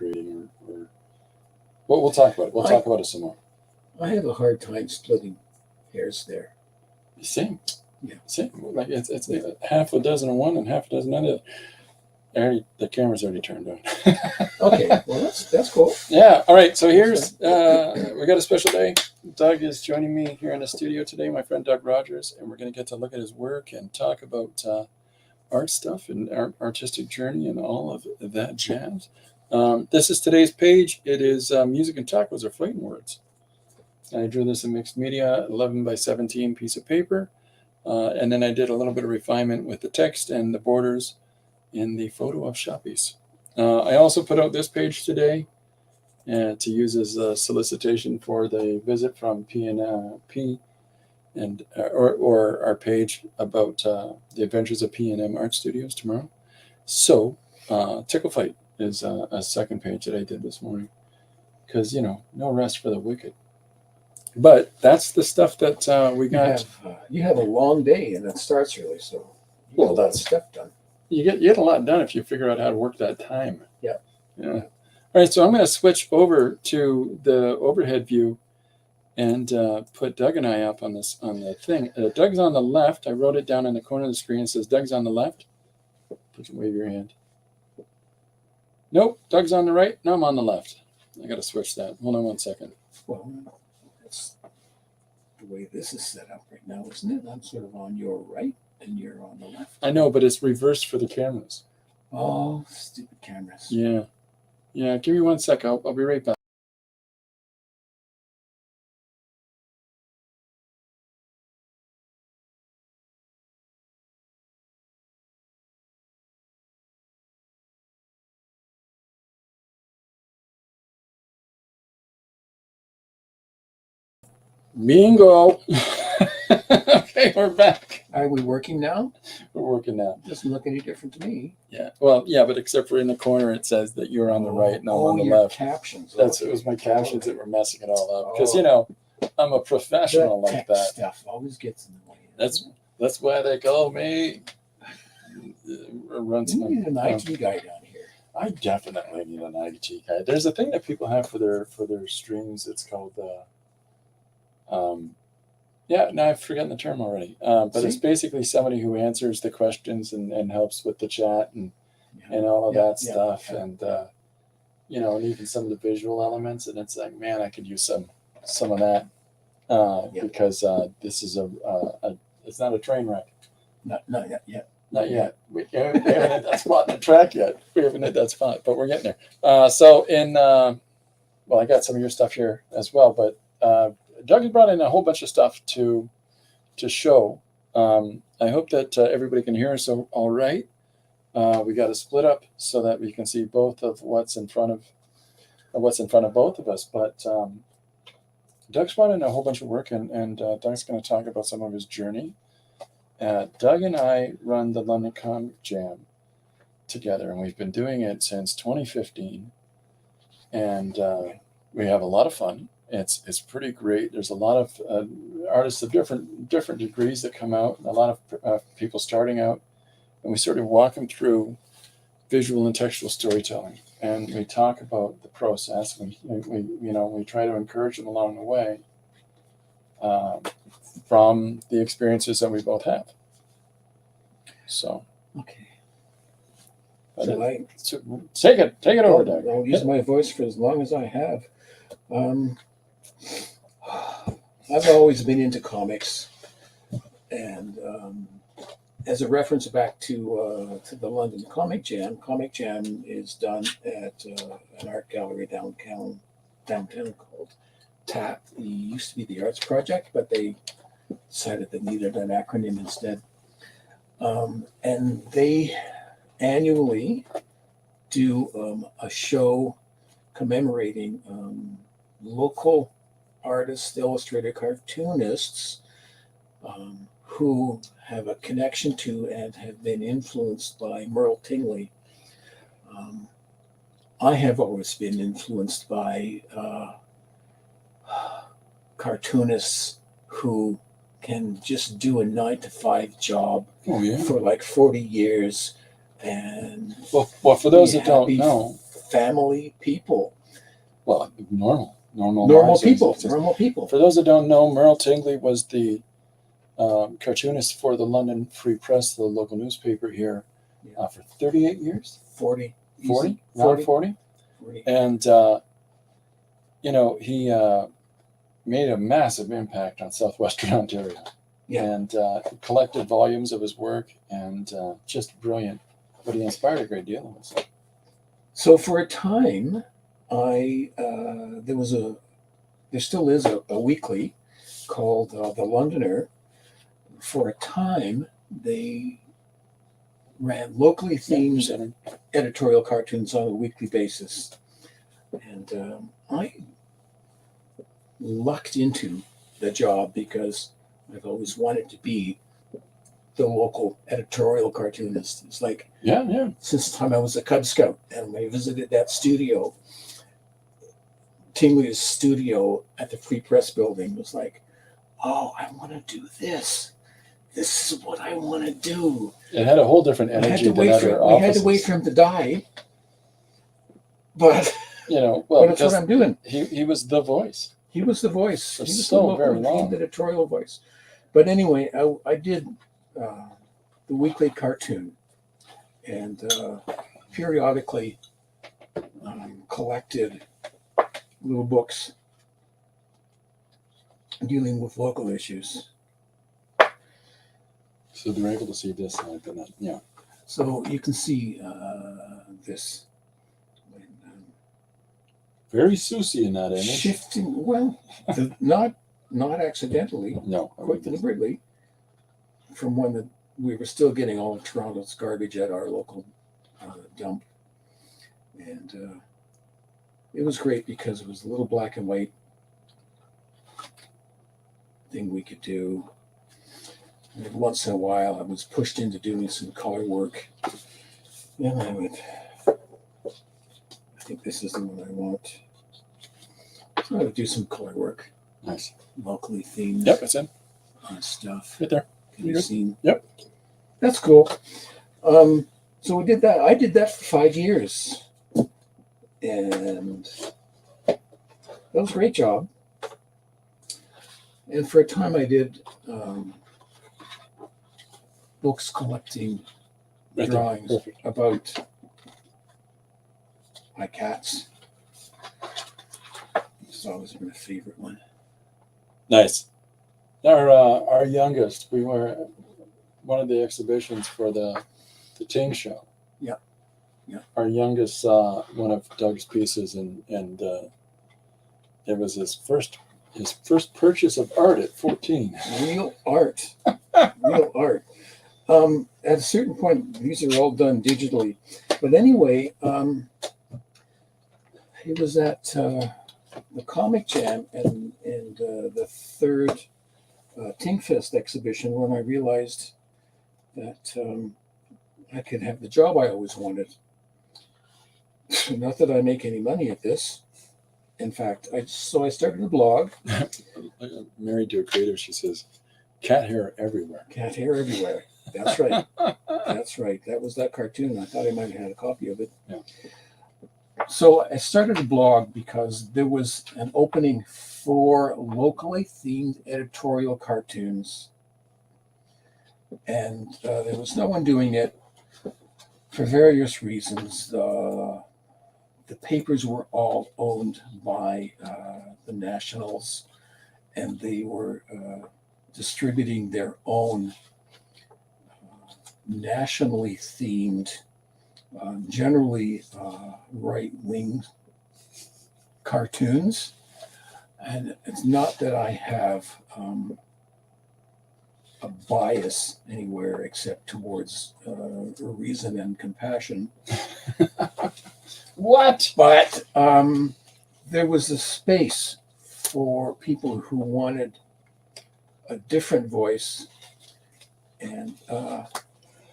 grading or we'll talk about it. We'll talk about it some more. I have a hard time splitting hairs there. Same. Yeah. Same. Like it's half a dozen of one and half a dozen of the other. The camera's already turned on. Okay, well that's cool. Yeah. All right. So here's we got a special day. Doug is joining me here in the studio today. My friend Doug Rogers, and we're going to get to look at his work and talk about art stuff and artistic journey and all of that jazz. This is today's page. It is music and tacos or fighting words. I drew this in mixed media, 11 by 17 piece of paper. And then I did a little bit of refinement with the text and the borders in the photo of Shoppies. I also put out this page today to use as a solicitation for the visit from P and or our page about the adventures of P&M Art Studios tomorrow. So Tickle Fight is a second page that I did this morning because, no rest for the wicked. But that's the stuff that we got. You have a long day and it starts early, so you get a lot of stuff done. You get a lot done if you figure out how to work that time. Yeah. All right, so I'm going to switch over to the overhead view and put Doug and I up on the thing. Doug's on the left. I wrote it down in the corner of the screen. It says Doug's on the left. Put your wave your hand. Nope, Doug's on the right. No, I'm on the left. I got to switch that. Hold on one second. Well, that's the way this is set up right now, isn't it? I'm sort of on your right and you're on the left. I know, but it's reversed for the cameras. Oh, stupid cameras. Yeah. Give me 1 sec. I'll be right back. Bingo. Okay, we're back. Are we working now? We're working now. Doesn't look any different to me. Yeah. Well, yeah, but except for in the corner, it says that you're on the right and I'm on the left. Captions. It was my captions that were messing it all up because I'm a professional like that. Stuff always gets in the way. That's why they call me. You need an IT guy down here. I definitely need an IT guy. There's a thing that people have for their streams. It's called I've forgotten the term already. But it's basically somebody who answers the questions and helps with the chat and all of that stuff. Yeah. And and even some of the visual elements. And it's like, man, I could use some of that because this is it's not a train wreck. Not yet. Not yet. We haven't hit that spot in the track yet. We haven't hit that spot, but we're getting there. So I got some of your stuff here as well, but Doug has brought in a whole bunch of stuff to show. I hope that everybody can hear us all right. We got to split up so that we can see both of what's in front of both of us. But Doug's brought in a whole bunch of work, and Doug's going to talk about some of his journey. Doug and I run the London Comic Jam together, and we've been doing it since 2015, and we have a lot of fun. It's pretty great. There's a lot of artists of different degrees that come out, and a lot of people starting out, and we sort of walk them through visual and textual storytelling, and we talk about the process. We try to encourage them along the way from the experiences that we both have. So okay. Take it over, Doug. I'll use my voice for as long as I have. I've always been into comics, and as a reference back to the London Comic Jam is done at an art gallery downtown called TAP. It used to be the Arts Project, but they decided they needed an acronym instead. And they annually do a show commemorating local artists, illustrator, cartoonists who have a connection to and have been influenced by Merle Tingley. I have always been influenced by cartoonists who can just do a 9-to-5 job for like 40 years and well for those that don't know, family people, Well, normal normal lives. people, normal people. For those that don't know, Merle Tingley was the cartoonist for the London Free Press, the local newspaper here, for 38 years. 40. 40? 40. 40. And, he made a massive impact on southwestern Ontario. Yeah. And collected volumes of his work, and just brilliant. But he inspired a great deal of us. So for a time, there still is a weekly called The Londoner. For a time, they ran locally themed editorial cartoons on a weekly basis. And I lucked into the job because I've always wanted to be the local editorial cartoonist. It's like, since the time I was a Cub Scout and I visited that studio, Tingley's studio at the Free Press building, was like, oh, I want to do this. This is what I want to do. It had a whole different energy than other offices. We had to wait for him to die. But, but that's what I'm doing. He was the voice. He was the voice. For he was so very long. The editorial voice. But anyway, I did the weekly cartoon, and periodically collected little books dealing with local issues. So they're able to see this, yeah. So you can see this. Very Susie in that image. Shifting, well, not accidentally. No, quite deliberately. From when we were still getting all of Toronto's garbage at our local dump, and it was great because it was a little black and white thing we could do. And once in a while, I was pushed into doing some color work. Then I would. I think this is the one I want. So I would do some color work. Nice. Locally themed. Yep, it's in. Stuff. Right there. Can you see? Yep. That's cool. So we did that. I did that for 5 years. And that was a great job. And for a time I did books collecting drawings about my cats. It's always been a favorite one. Nice. Our youngest, we were one of the exhibitions for the Ting show. Yeah. Yeah. Our youngest saw one of Doug's pieces, and it was his first purchase of art at 14. Real art. Real art. At a certain point, these are all done digitally. But anyway, it was at the Comic Jam and the third Tingfest exhibition when I realized that I could have the job I always wanted. Not that I make any money at this. In fact, I started a blog. Married to a creative, she says, cat hair everywhere. Cat hair everywhere. That's right. That's right. That was that cartoon. I thought I might have had a copy of it. Yeah. So I started a blog because there was an opening for locally themed editorial cartoons. And there was no one doing it for various reasons. The papers were all owned by the Nationals, and they were distributing their own nationally themed, generally right-wing cartoons. And it's not that I have a bias anywhere except towards reason and compassion. What? But there was a space for people who wanted a different voice and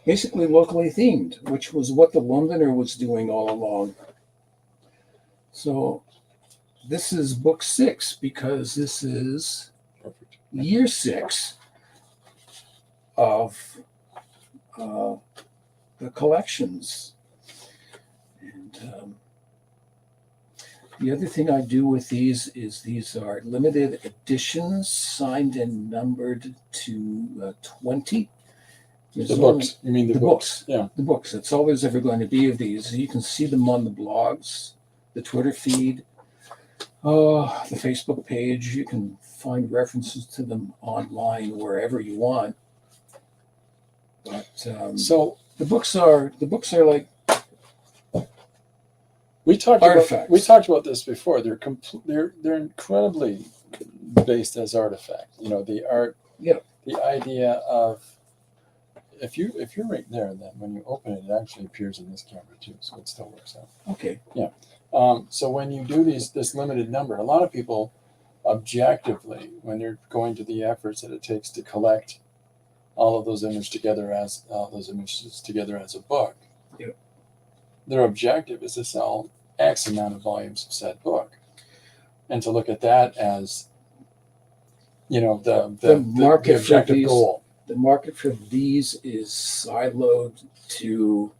basically locally themed, which was what the Londoner was doing all along. So this is book 6 because this is year 6 of the collections. And The other thing I do with these are limited editions, signed and numbered to 20. The books. You mean The books? books. Yeah. The books. It's always ever going to be of these. You can see them on the blogs, the Twitter feed, the Facebook page. You can find references to them online wherever you want. But So the books are like we talked artifacts. about this before. They're incredibly based as artifact. You know, the art. Yeah. The idea of if you're right there, then when you open it, it actually appears in this camera too, so it still works out. Okay. Yeah. So when you do this limited number, a lot of people objectively, when they're going to the efforts that it takes to collect all of those images together as a book, yeah. Their objective is to sell X amount of volumes of said book, and to look at that as, you know, the market objective for these, goal. The market for these is siloed to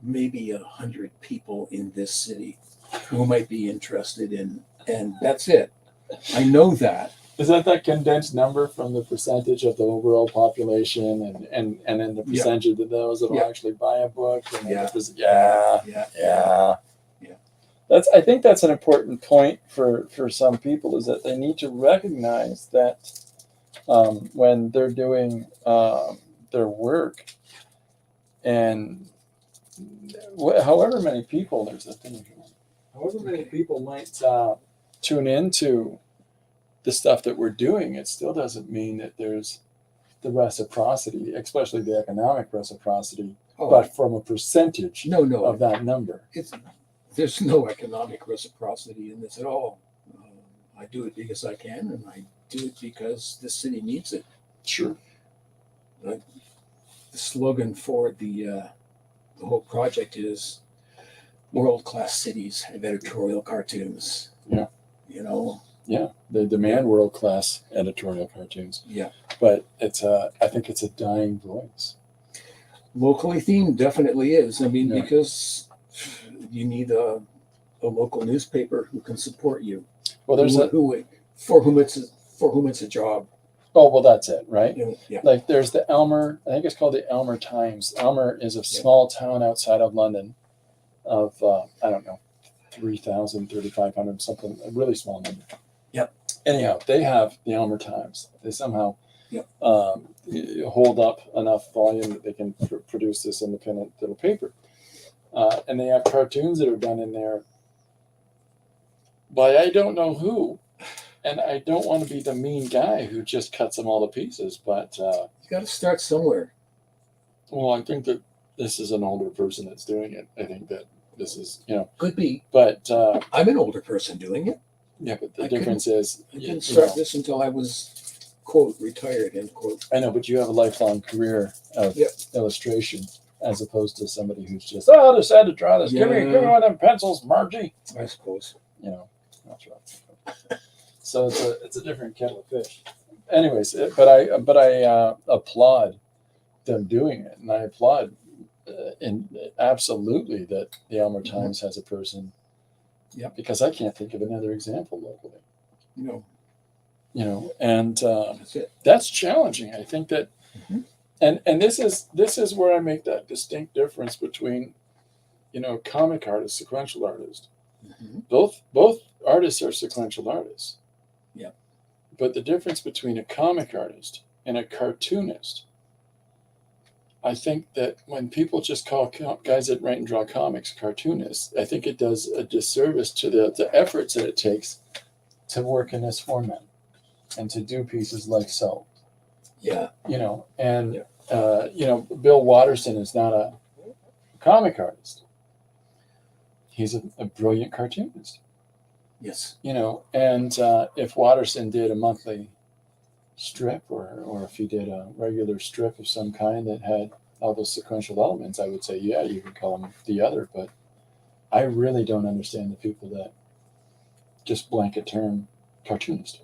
maybe 100 people in this city who might be interested in, and that's it. I know that. Is that condensed number from the percentage of the overall population, and then the percentage of those that will actually buy a book? And Yeah. I think that's an important point for some people, is that they need to recognize that when they're doing their work, and however many people might tune into the stuff that we're doing, it still doesn't mean that there's the reciprocity, especially the economic reciprocity, but from a percentage of that number. There's no economic reciprocity in this at all. I do it because I can, and I do it because the city needs it. Sure. The slogan for the whole project is world-class cities have editorial cartoons. Yeah. You know. Yeah, they demand world-class editorial cartoons. Yeah. But I think it's a dying voice. Locally themed definitely is. I mean, because you need a local newspaper who can support you. Well, there's for whom it's a job. Oh, well, that's it, right? Yeah. Like there's the Elmer, I think it's called the Elmer Times. Elmer is a small town outside of London of, I don't know, 3,000, 3,500, something, a really small number. Yep. Anyhow, they have the Elmer Times. They somehow hold up enough volume that they can produce this independent little paper. And they have cartoons that are done in there by I don't know who. And I don't want to be the mean guy who just cuts them all to pieces, but you got to start somewhere. Well, I think that this is an older person that's doing it. I think that this is, could be. But I'm an older person doing it. Yeah, but the difference is I didn't start this until I was, quote, retired, end quote. I know, but you have a lifelong career of illustration, as opposed to somebody who's just, I decided to draw this. Give me one of them pencils, Margie. I suppose. That's right. So it's a different kettle of fish. Anyways, but I applaud them doing it, and I applaud absolutely that the Elmer Times has a person. Yeah, because I can't think of another example locally. And that's challenging. I think that, and this is where I make that distinct difference between, comic artist, sequential artist. Both artists are sequential artists. Yeah. But the difference between a comic artist and a cartoonist, I think that when people just call guys that write and draw comics cartoonists, I think it does a disservice to the efforts that it takes to work in this format and to do pieces like so. Yeah. Bill Watterson is not a comic artist. He's a brilliant cartoonist. Yes. And if Watterson did a monthly strip, or if he did a regular strip of some kind that had all those sequential elements, I would say, yeah, you could call him the other. But I really don't understand the people that just blanket term cartoonist.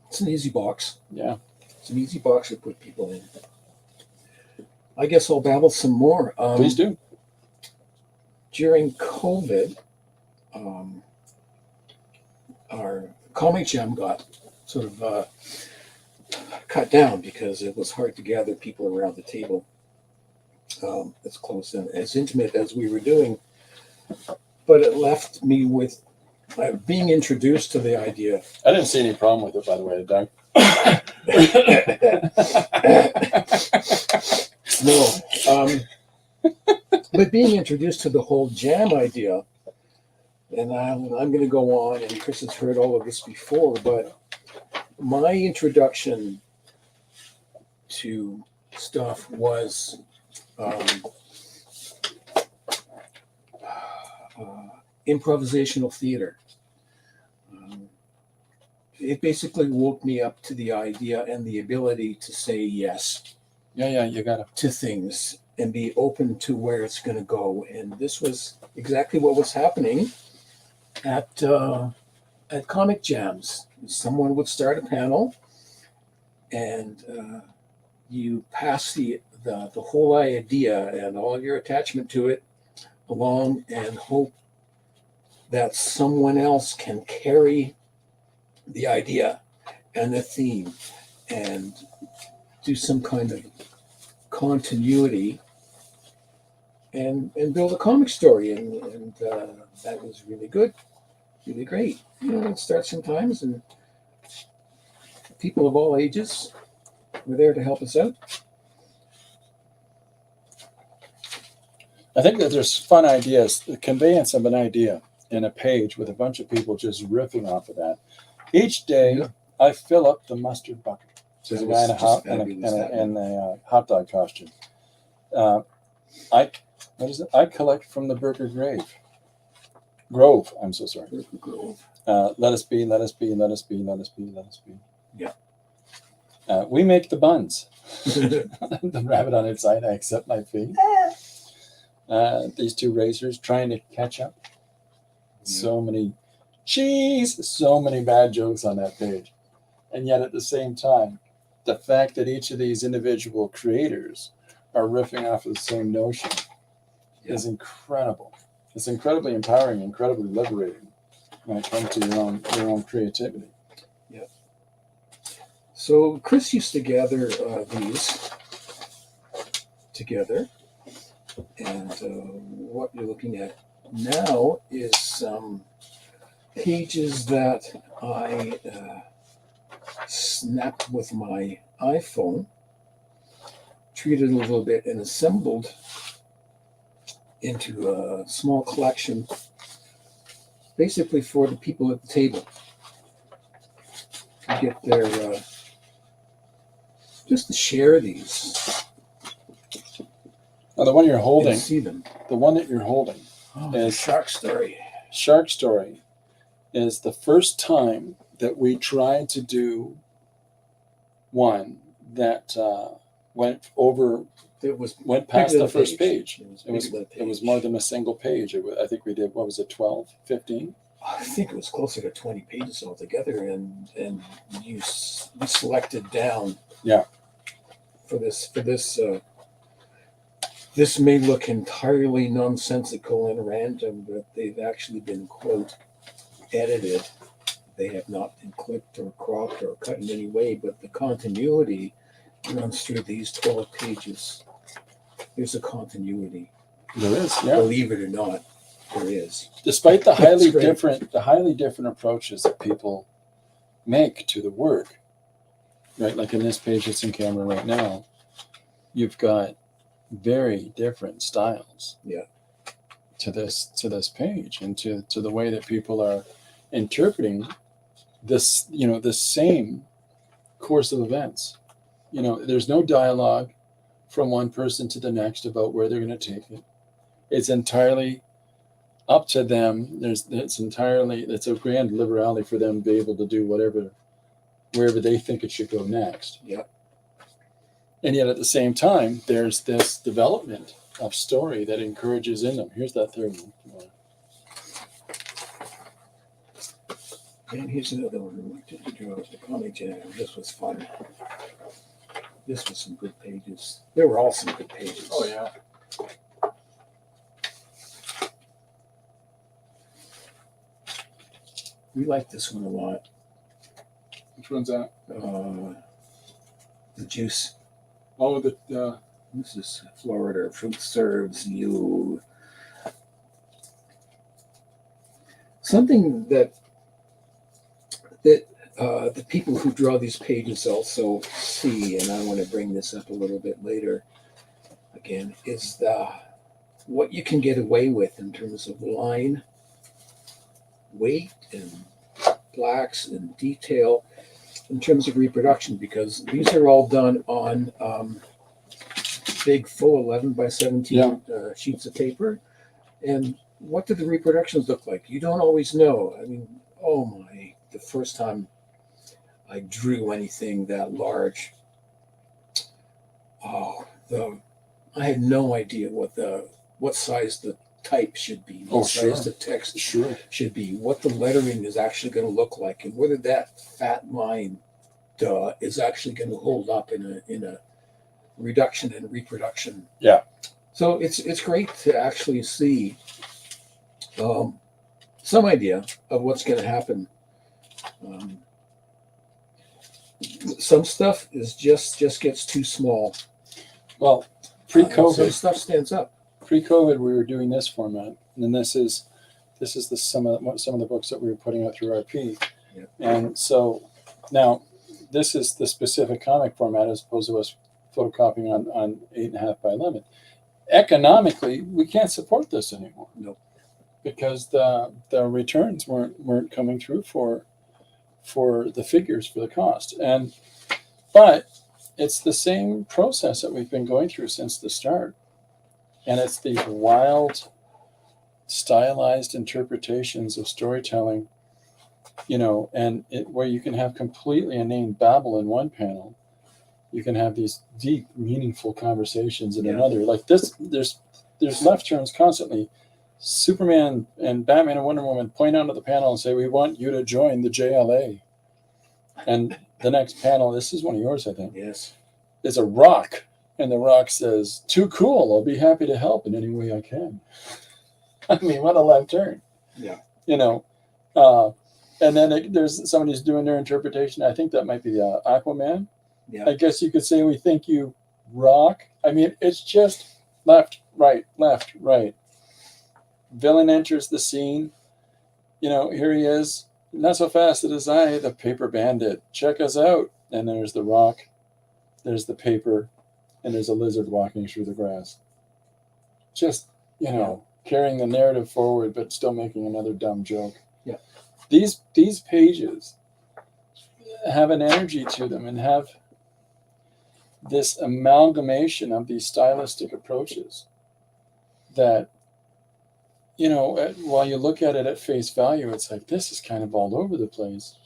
It's an easy box. Yeah. It's an easy box to put people in. I guess I'll babble some more. Please do. During COVID, our comic jam got sort of cut down because it was hard to gather people around the table as close and as intimate as we were doing. But it left me with being introduced to the idea. I didn't see any problem with it, by the way, Doug. No, but being introduced to the whole jam idea, and I'm going to go on, and Chris has heard all of this before, but my introduction to stuff was improvisational theater. It basically woke me up to the idea and the ability to say yes. Yeah, you got to things and be open to where it's going to go. And this was exactly what was happening at comic jams. Someone would start a panel, and you pass the whole idea and all your attachment to it along, and hope that someone else can carry the idea and the theme and do some kind of continuity and build a comic story, and that was really good, really great. It starts sometimes, and people of all ages were there to help us out. I think that there's fun ideas, the conveyance of an idea in a page with a bunch of people just riffing off of that. Each day, I fill up the mustard bucket. There's a guy in a hot dog costume. I collect from the Burger Grove. I'm so sorry. Burger Grove. Let us be, let us be, let us be, let us be, let us be. Yeah. We make the buns. The rabbit on its side, I accept my fate. These two racers trying to catch up. So many bad jokes on that page. And yet at the same time, the fact that each of these individual creators are riffing off of the same notion is incredible. It's incredibly empowering, incredibly liberating when it comes to your own creativity. Yeah. So Chris used to gather these together, and what you're looking at now is some pages that I snapped with my iPhone, treated a little bit, and assembled into a small collection, basically for the people at the table to get their just to share these. Now, the one you're holding, see them. The one that you're holding is Shark Story. Shark Story is the first time that we tried to do one that went past the first page. It was more than a single page. I think we did, 12, 15? I think it was closer to 20 pages altogether, and you selected down. Yeah. For this. This may look entirely nonsensical and random, but they've actually been, quote, edited. They have not been clipped or cropped or cut in any way, but the continuity runs through these 12 pages. There's a continuity. There is, yeah. Believe it or not, there is. Despite the highly different approaches that people make to the work, right? Like in this page that's in camera right now, you've got very different styles. Yeah. To this page, and to the way that people are interpreting this, the same course of events. There's no dialogue from one person to the next about where they're going to take it. It's entirely up to them. It's a grand liberality for them to be able to do wherever they think it should go next. Yeah. And yet at the same time, there's this development of story that encourages in them. Here's that third one. And here's another one. The comic jam. This was fun. This was some good pages. There were all some good pages. Oh, yeah. We like this one a lot. Which one's that? The juice. Oh, the This is Florida. Fruit serves you. Something that the people who draw these pages also see, and I want to bring this up a little bit later again, is what you can get away with in terms of line, weight, and blacks and detail in terms of reproduction, because these are all done on big full 11 by 17 sheets of paper. And what do the reproductions look like? You don't always know. I mean, oh my, the first time I drew anything that large, I had no idea what size the type should be, what size the text should be, what the lettering is actually going to look like, and whether that fat line is actually going to hold up in a reduction and reproduction. Yeah. So it's great to actually see some idea of what's going to happen. Some stuff is just gets too small. Well, pre-COVID, some stuff stands up. Pre-COVID, we were doing this format, and then this is some of the books that we were putting out through RP. Yep. And so now this is the specific comic format as opposed to us photocopying on 8.5 by 11. Economically, we can't support this anymore. No, because the returns weren't coming through for the figures for the cost. But it's the same process that we've been going through since the start. And it's these wild, stylized interpretations of storytelling, and where you can have completely inane babble in one panel. You can have these deep, meaningful conversations in another. Like this, there's left turns constantly. Superman and Batman and Wonder Woman point out of the panel and say, "We want you to join the JLA." And the next panel, this is one of yours, I think. Yes. Is a rock. And the rock says, "Too cool. I'll be happy to help in any way I can." I mean, what a left turn. Yeah. And then there's somebody's doing their interpretation. I think that might be Aquaman. Yeah. I guess you could say, "We think you rock." I mean, it's just left, right, left, right. Villain enters the scene. Here he is. Not so fast as I, the paper bandit. Check us out. And there's the rock. There's the paper. And there's a lizard walking through the grass. Just, carrying the narrative forward, but still making another dumb joke. Yeah. These pages have an energy to them and have this amalgamation of these stylistic approaches that, while you look at it at face value, it's like, this is kind of all over the place.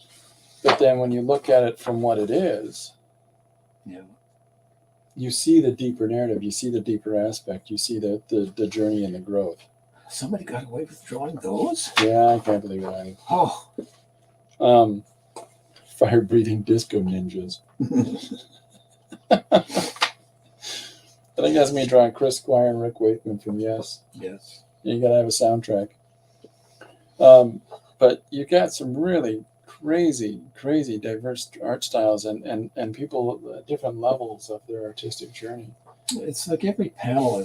But then when you look at it from what it is, you see the deeper narrative, you see the deeper aspect, you see the journey and the growth. Somebody got away with drawing those? Yeah, I can't believe it. Oh. Fire-breathing disco ninjas. I think that's me drawing Chris Squire and Rick Wakeman from Yes. Yes. You got to have a soundtrack. But you got some really crazy diverse art styles and people at different levels of their artistic journey. It's like every panel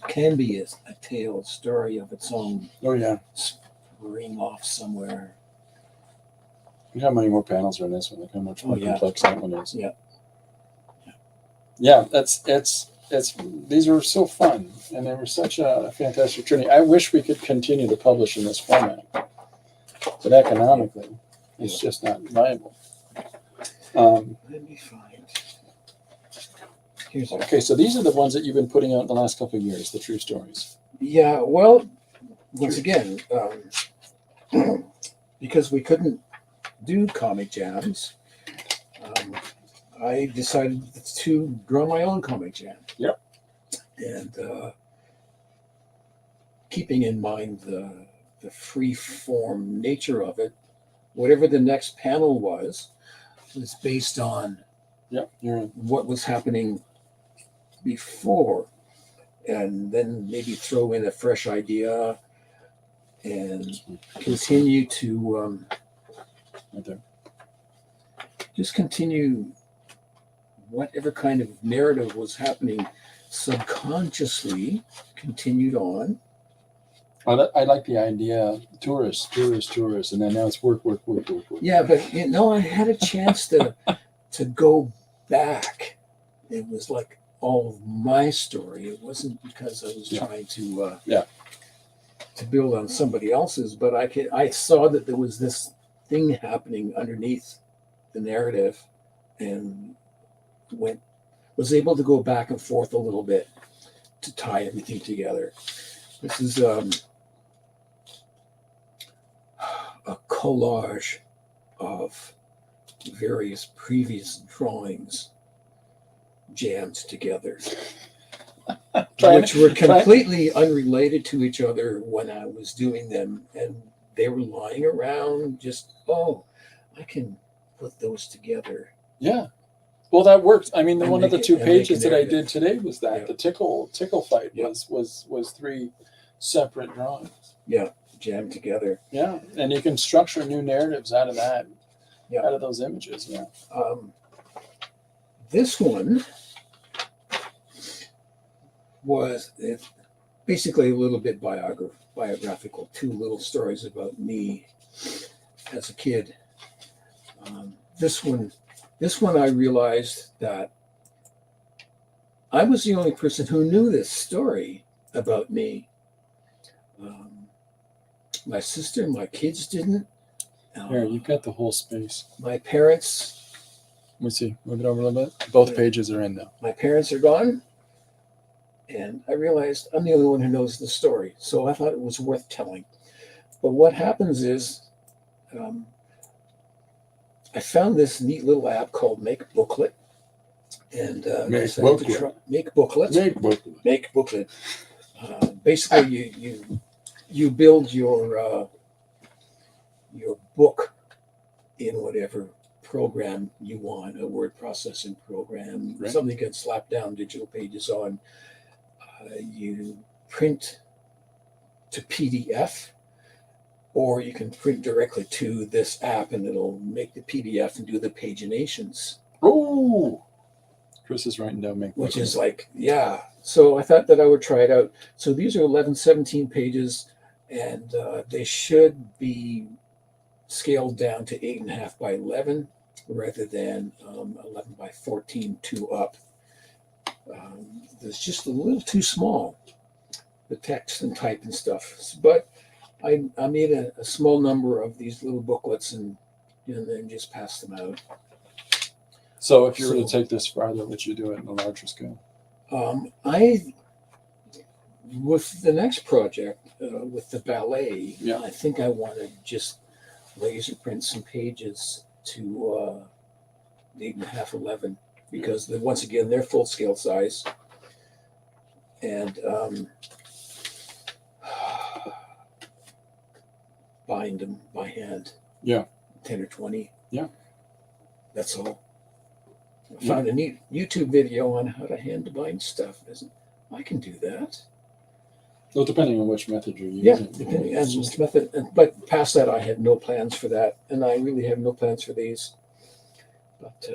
can be a tale, a story of its own. Oh yeah. Spring off somewhere. Look how many more panels are in this one. Look how much more complex that one is. Yeah. Yeah, it's these were so fun, and they were such a fantastic journey. I wish we could continue to publish in this format, but economically, it's just not viable. Let me find. Okay, so these are the ones that you've been putting out in the last couple of years, the true stories. Yeah, well, once again, because we couldn't do comic jams, I decided to draw my own comic jam. Yep. And keeping in mind the free form nature of it, whatever the next panel was based on what was happening before, and then maybe throw in a fresh idea and continue to Right there. just continue whatever kind of narrative was happening subconsciously continued on. I like the idea, tourists, and then now it's work. Yeah, but I had a chance to go back. It was like all of my story. It wasn't because I was trying to build on somebody else's, but I saw that there was this thing happening underneath the narrative, and was able to go back and forth a little bit to tie everything together. This is a collage of various previous drawings jammed together, which were completely unrelated to each other when I was doing them, and they were lying around just, I can put those together. Yeah. Well, that works. I mean, one of the 2 pages that I narrative. did today was that the tickle fight was 3 separate drawings. Yeah, jammed together. Yeah, and you can structure new narratives out of that, out of those images. Yeah. This one was basically a little bit biographical. 2 little stories about me as a kid. This one I realized that I was the only person who knew this story about me. My sister, my kids didn't. Here, you've got the whole space. My parents. Let me see. Move it over a little bit. Both pages are in now. My parents are gone. And I realized I'm the only one who knows the story. So I thought it was worth telling. But what happens is I found this neat little app called Make Booklet. And Make Booklet. Basically, you build your book in whatever program you want, a word processing program, something you can slap down digital pages on. You print to PDF, or you can print directly to this app and it'll make the PDF and do the paginations. Oh, Chris is writing down Make Booklet. Which is like, So I thought that I would try it out. So these are 11, 17 pages, and they should be scaled down to 8.5 by 11 rather than 11 by 14, 2 up. It's just a little too small, the text and type and stuff. But I made a small number of these little booklets and then just passed them out. So if you were to take this farther, would you do it in a larger scale? With the next project, with the ballet, Yeah. I think I want to just laser print some pages to 8.5, 11, because once again, they're full scale size. And bind them by hand. Yeah. 10 or 20. Yeah. That's all. I found a neat YouTube video on how to hand bind stuff. I can do that. Well, depending on which method you're using. Yeah, depending on which method. But past that, I had no plans for that. And I really have no plans for these. But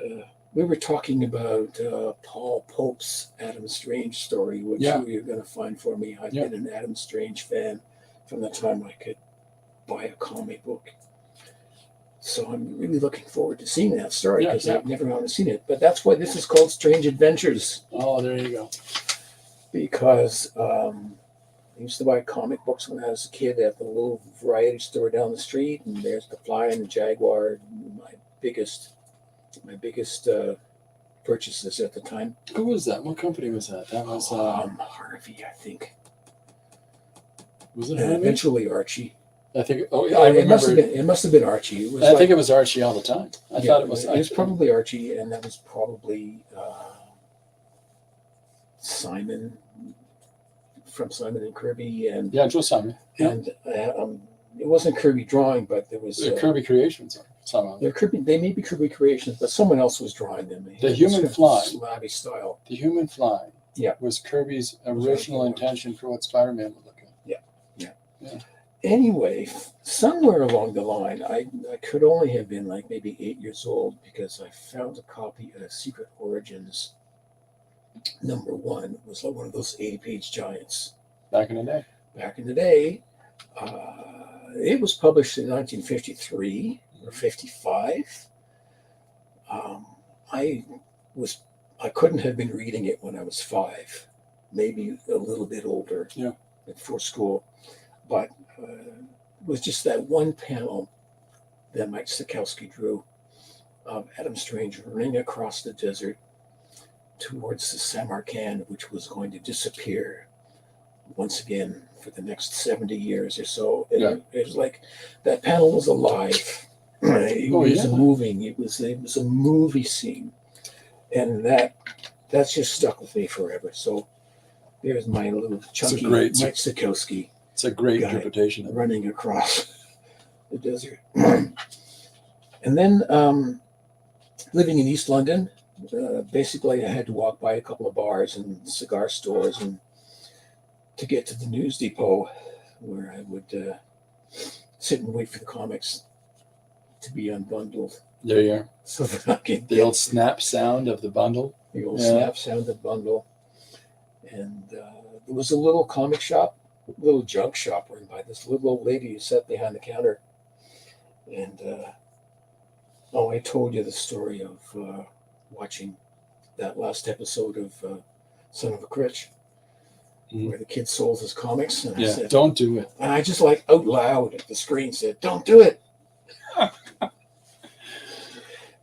we were talking about Paul Pope's Adam Strange story, which you're going to find for me. I've been an Adam Strange fan from the time I could buy a comic book. So I'm really looking forward to seeing that story because I've never seen it. But that's why this is called Strange Adventures. Oh, there you go. Because I used to buy comic books when I was a kid at the little variety store down the street, and there's the Fly and the Jaguar, my biggest purchases at the time. Who was that? What company was that? That was Harvey, I think. Was it Harvey? Eventually Archie. I think. Oh, yeah, I remember. It must have been Archie. It was I think it was Archie all the time. I thought it was. It was probably Archie, and that was probably Simon from Simon and Kirby, and Joe Simon. Yeah. And it wasn't Kirby drawing, but there was Kirby Creations somehow. They may be Kirby Creations, but someone else was drawing them. The Human Fly, slabby style. The Human Fly. Yeah, was Kirby's original intention for what Spider-Man would look at. Yeah. Anyway, somewhere along the line, I could only have been like maybe 8 years old because I found a copy of Secret Origins #1. It was like one of those 80-page giants. Back in the day. Back in the day, it was published in 1953 or 55. I was I couldn't have been reading it when I was 5, maybe a little bit older. Yeah. Before school, but it was just that one panel that Mike Sikowski drew of Adam Strange running across the desert towards the Samarkand, which was going to disappear once again for the next 70 years or so. And it was like that panel was alive. It was moving. It was a movie scene, and that's just stuck with me forever. So there's my little chunky Mike Sikowski. It's a great interpretation. Running across the desert. And then living in East London, basically I had to walk by a couple of bars and cigar stores and to get to the news depot where I would sit and wait for the comics to be unbundled. There you are. So that I can the old snap sound of the bundle. The old snap sound of the bundle. And there was a little comic shop, little junk shop run by this little old lady who sat behind the counter. And I told you the story of watching that last episode of Son of a Critch, where the kid sold his comics. And I said, don't do it. And I just like out loud at the screen said, don't do it.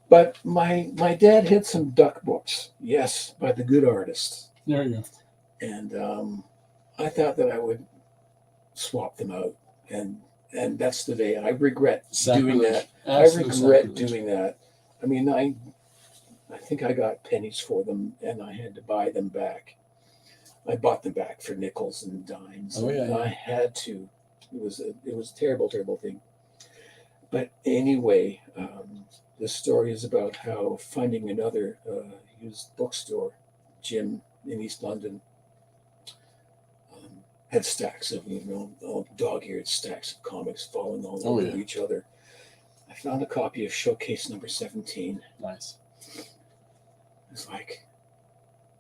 But my dad had some duck books, yes, by the good artist. There you go. And I thought that I would swap them out, and that's the day. I regret doing that. Absolute I regret sacrilege. doing that. I mean, I think I got pennies for them, and I had to buy them back. I bought them back for nickels and dimes. I had to. It was a terrible, terrible thing. But anyway, this story is about how finding another used bookstore, Jim, in East London, had stacks of, all dog-eared stacks of comics falling all over each other. I found a copy of Showcase number 17. Nice. It's like,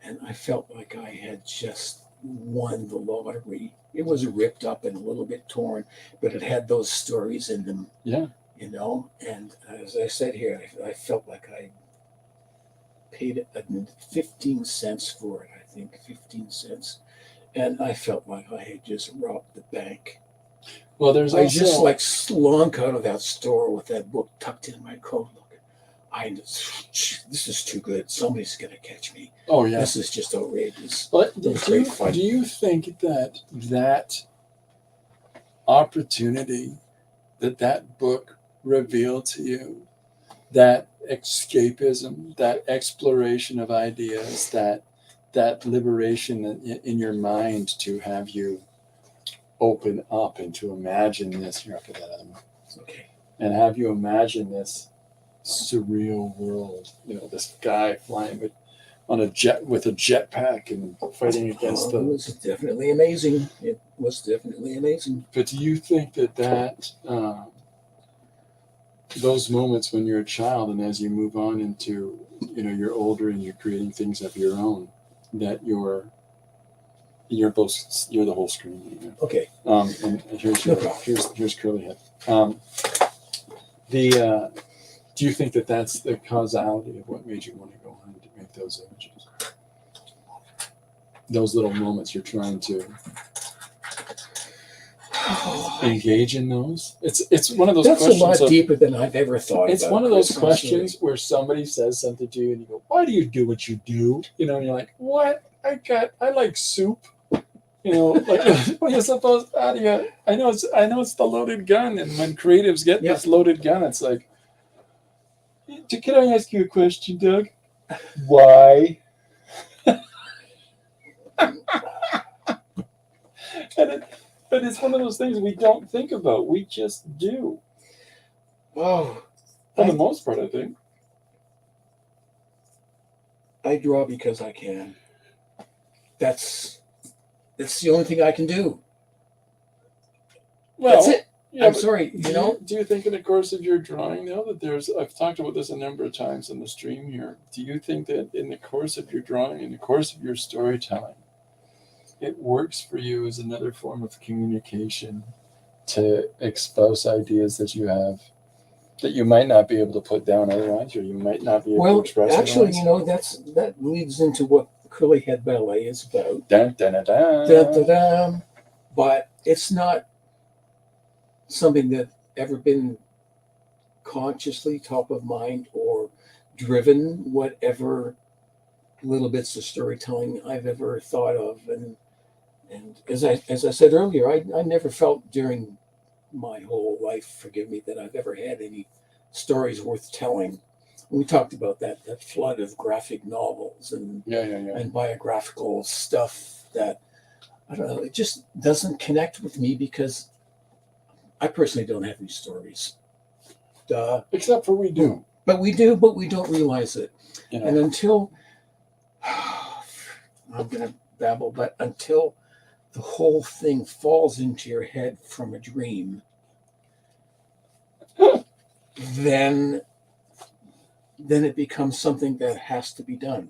and I felt like I had just won the lottery. It was ripped up and a little bit torn, but it had those stories in them. Yeah. And as I said here, I felt like I paid 15 cents for it, I think, 15 cents. And I felt like I had just robbed the bank. Well, there's I just like slunk out of that store with that book tucked in my coat. This is too good. Somebody's going to catch me. Oh, yeah. This is just outrageous. But do you think that opportunity, that book revealed to you, that escapism, that exploration of ideas, that liberation in your mind to have you open up and to imagine this, here, I'll put that on. Okay. And have you imagine this surreal world, this guy flying on a jet with a jetpack and fighting against It was definitely amazing. It was definitely amazing. But do you think that those moments when you're a child and as you move on into, you're older and you're creating things of your own, that you're the whole screen. Okay. And here's Curly Head. Do you think that that's the causality of what made you want to go on to make those images? Those little moments you're trying to engage in those. It's one of those questions. That's a lot deeper than I've ever thought. It's one of those questions where somebody says something to you and you go, "Why do you do what you do?" And you're like, "What? I like soup." Like what you're supposed to, I know it's the loaded gun, and when creatives get this loaded gun, it's like, can I ask you a question, Doug? Why? But it's one of those things we don't think about. We just do. Oh, for the most part, I think. I draw because I can. That's the only thing I can do. Well, That's it. yeah, I'm but sorry, do you think in the course of your drawing though that I've talked about this a number of times on the stream here. Do you think that in the course of your drawing, in the course of your storytelling, it works for you as another form of communication to expose ideas that you have that you might not be able to put down otherwise, or you might not be able to well, express actually, otherwise? that leads into what Curly Head Ballet is about. Dun, dun, dun, dun. Dun, dun, dun. But it's not something that ever been consciously top of mind or driven whatever little bits of storytelling I've ever thought of. And as I said earlier, I never felt during my whole life, forgive me, that I've ever had any stories worth telling. We talked about that flood of graphic novels and Yeah. and biographical stuff that, I don't know, it just doesn't connect with me because I personally don't have any stories. Duh. Except for we do. But we do, but we don't realize it. You know. And until, I'm going to babble, but until the whole thing falls into your head from a dream, then it becomes something that has to be done.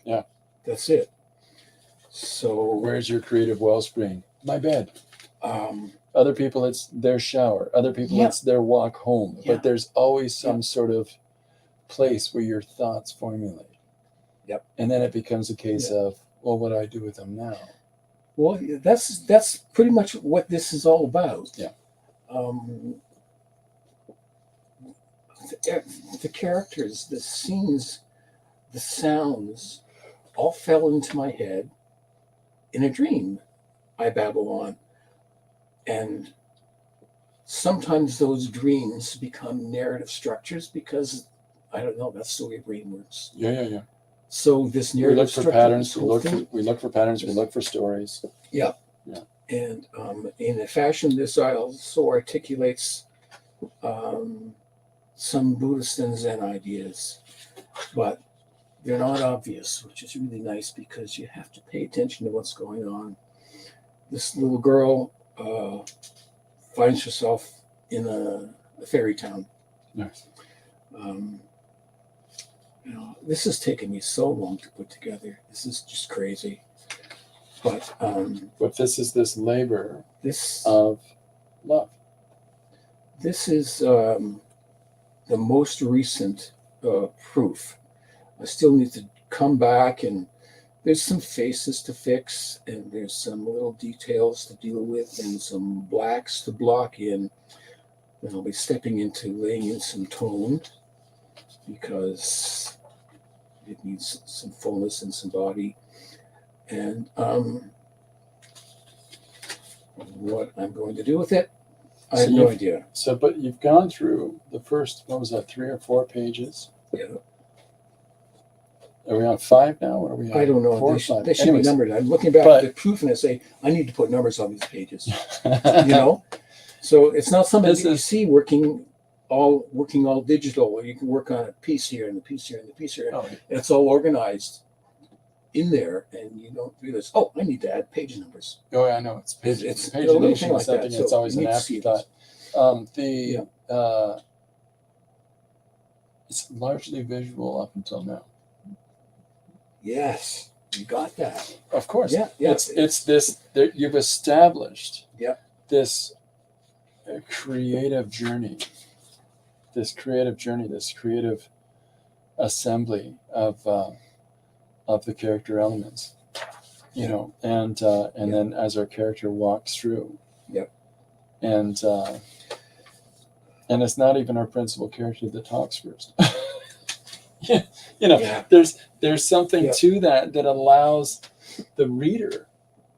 Yeah. That's it. So Where's your creative wellspring? My bed. um, Other people, it's their shower. Other people, Yeah. it's their walk home. Yeah. But there's always some Yeah. sort of place where your thoughts formulate. Yep. And then it becomes a case of, well, what do I do with them now? well, that's pretty much what this is all about. Yeah. The characters, the scenes, the sounds all fell into my head in a dream. I babble on. And sometimes those dreams become narrative structures because, I don't know, that's the way brain works. Yeah. So this We narrative look for structure, patterns. this We whole look thing, for patterns. We look for stories. yeah. Yeah. And in a fashion, this also articulates some Buddhist and Zen ideas, but they're not obvious, which is really nice because you have to pay attention to what's going on. This little girl finds herself in a fairy town. Nice. This has taken me so long to put together. This is just crazy. But this is this labor this of love. This is the most recent proof. I still need to come back, and there's some faces to fix, and there's some little details to deal with, and some blacks to block in. And I'll be stepping into laying in some tone because it needs some fullness and some body. And what I'm going to do with it, I have no idea. So, but you've gone through the first, what was that, 3 or 4 pages? Yeah. Are we on 5 now? Or are we on I don't know. 4 or They 5? should be numbered. I'm looking back at the proof and I say, I need to put numbers on these pages. So it's not something that you see working all digital. You can work on a piece here and a piece here and a piece here. Oh, And it's all organized in there, and you don't realize, oh, I need to add page numbers. Oh, yeah, I know. It's It's pagination like is something that, that's so always you an need to see afterthought. It's largely visual up until now. Yes, you got that. Of course. Yeah. It's this, you've established this creative journey, this creative assembly of the character elements, and then as our character walks through, and it's not even our principal character that talks first. There's something to that allows the reader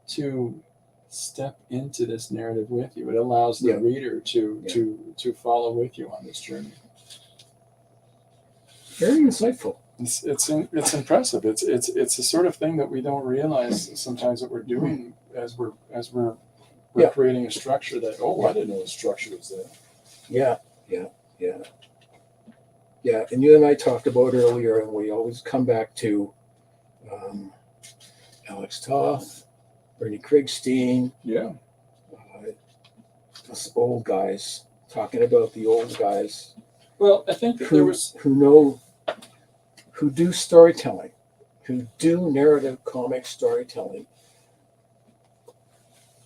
to step into this narrative with you. It allows the reader to follow with you on this journey. Very insightful. It's impressive. It's the sort of thing that we don't realize sometimes that we're doing as we're creating a structure that, I didn't know the structure was there. Yeah, and you and I talked about earlier, and we always come back to Alex Toth, Bernie Krigstein, us old guys talking about the old guys Well, I think that there was. who do storytelling, who do narrative comic storytelling.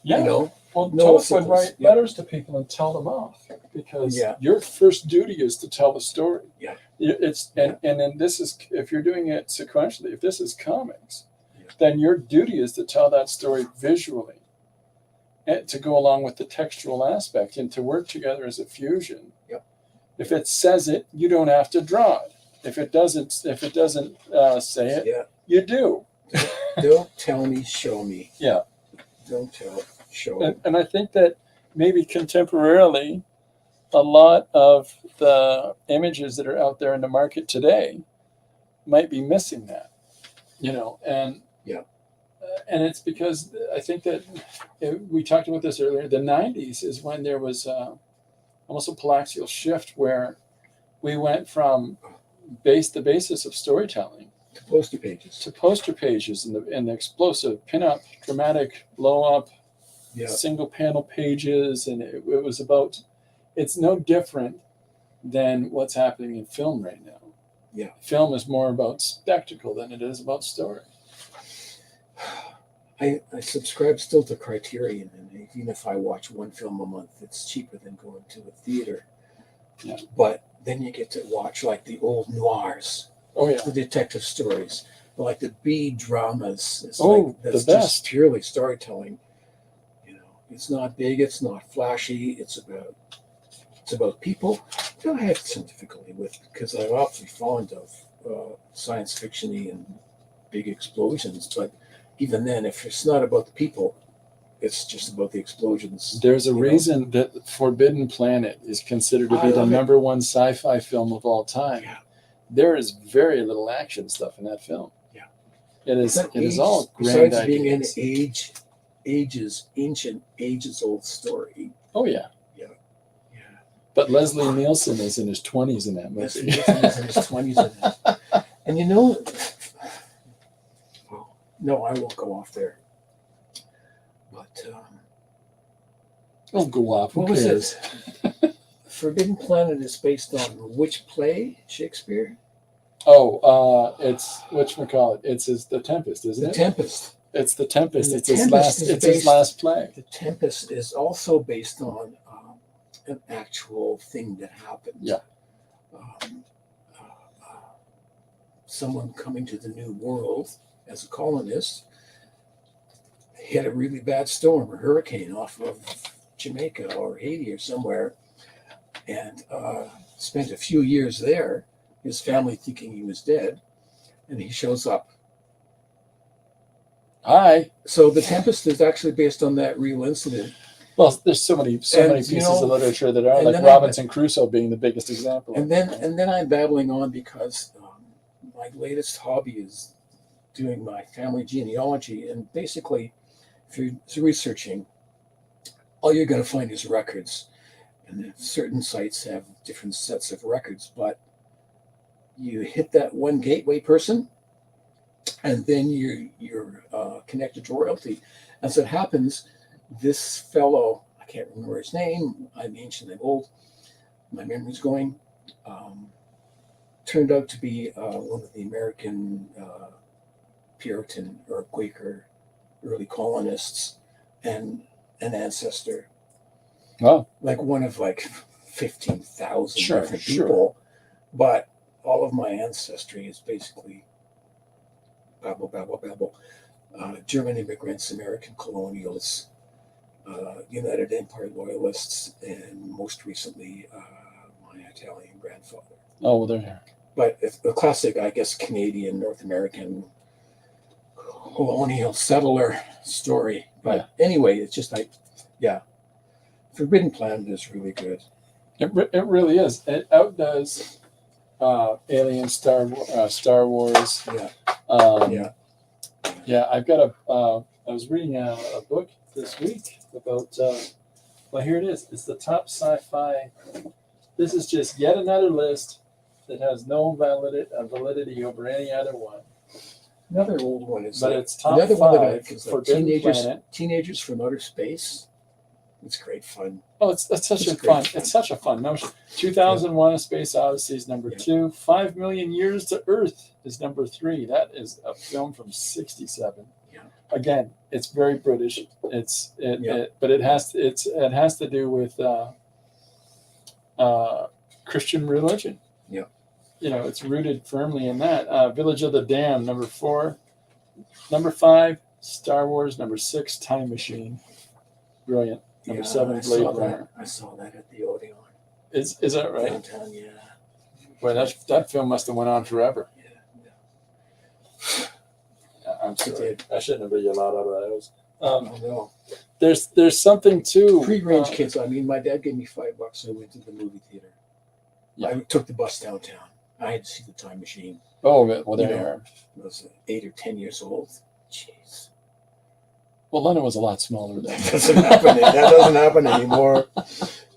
Yeah. You know, Well, no Tolkien would write yeah. letters to people and tell them off because Yeah. your first duty is to tell the story. Yeah. And then this is, if you're doing it sequentially, if this is comics, then your duty is to tell that story visually and to go along with the textual aspect and to work together as a fusion. Yep. If it says it, you don't have to draw it. If it doesn't say it, Yeah. you do. Don't tell me, show me. Yeah. Don't tell, show me. And I think that maybe contemporarily, a lot of the images that are out there in the market today might be missing that, and and it's because I think that we talked about this earlier. The 90s is when there was almost a palaxial shift where we went from the basis of storytelling To poster pages. and the explosive pin-up, dramatic blow-up, Yeah. single panel pages, and it was about. It's no different than what's happening in film right now. Yeah. Film is more about spectacle than it is about story. I subscribe still to Criterion, and even if I watch one film a month, it's cheaper than going to a theater. Yeah. But then you get to watch like the old noirs, Oh yeah, the detective stories, like the B dramas. It's the best. Just purely storytelling. It's not big, it's not flashy. It's about people that I have some difficulty with because I'm awfully fond of science fiction-y and big explosions. But even then, if it's not about the people, it's just about the explosions. There's a reason that Forbidden Planet is considered to be the number one sci-fi film of all time. Yeah. There is very little action stuff in that film. Yeah. It is all grand besides ideas. being an ancient old story. Oh yeah. Yeah. But Leslie Nielsen is in his 20s in that movie. Leslie Nielsen is in his 20s in that. And no, I won't go off there. But Don't go off. What was it? Forbidden Planet is based on which play? Shakespeare? Oh, it's whatchamacallit. It's The Tempest, isn't it? The Tempest. It's The Tempest. And It's his last play. The Tempest is also based on an actual thing that happened. Yeah. Someone coming to the New World as a colonist hit a really bad storm or hurricane off of Jamaica or Haiti or somewhere, and spent a few years there, his family thinking he was dead, and he shows up. Hi. So The Tempest is actually based on that real incident. Well, there's so many pieces of literature that are like Robinson Crusoe being the biggest example. And then I'm babbling on because my latest hobby is doing my family genealogy, and basically, if you're researching, all you're going to find is records, and then certain sites have different sets of records. But you hit that one gateway person, and then you're connected to royalty. As it happens, this fellow, I can't remember his name. I'm ancient, I'm old. My memory's going. Turned out to be one of the American Puritan or Quaker early colonists and an ancestor. Oh. Like one of 15,000 different Sure. people. But all of my ancestry is basically babble. German immigrants, American colonials, United Empire loyalists, and most recently my Italian grandfather. Oh, well, there. But it's a classic, I guess, Canadian, North American colonial settler story. But anyway, it's just Forbidden Planet is really good. It really is. It outdoes Alien, Star Wars. Yeah. I've got I was reading a book this week about. Well, here it is. It's the top sci-fi. This is just yet another list that has no validity over any other one. Another old one is but it's top another 5 one that I like is Forbidden Planet. Teenagers from Outer Space. It's great fun. Oh, it's such It's a great fun. It's such a fun notion. 2001: A Space Odyssey is number Yeah. 2. 5 Million Years to Earth is number 3. That is a film from '67. Yeah. Again, it's very British. Yeah. But it has to do with Christian religion. Yeah. It's rooted firmly in that. Village of the Damned, number 4. Number 5, Star Wars. Number 6, Time Machine. Brilliant. Number 7, Blade Runner. I saw that at the Odeon. Is that right? Downtown, yeah. Boy, that film must have went on forever. Yeah. I'm sorry. I shouldn't have read a lot out of those. No. There's something too. Pre-range kids. I mean, my dad gave me $5, so I went to the movie theater. Yeah. I took the bus downtown. I had to see the Time Machine. Oh, well, there You you know. are. I was 8 or 10 years old. Jeez. Well, London was a lot smaller then. That doesn't happen. That doesn't happen anymore.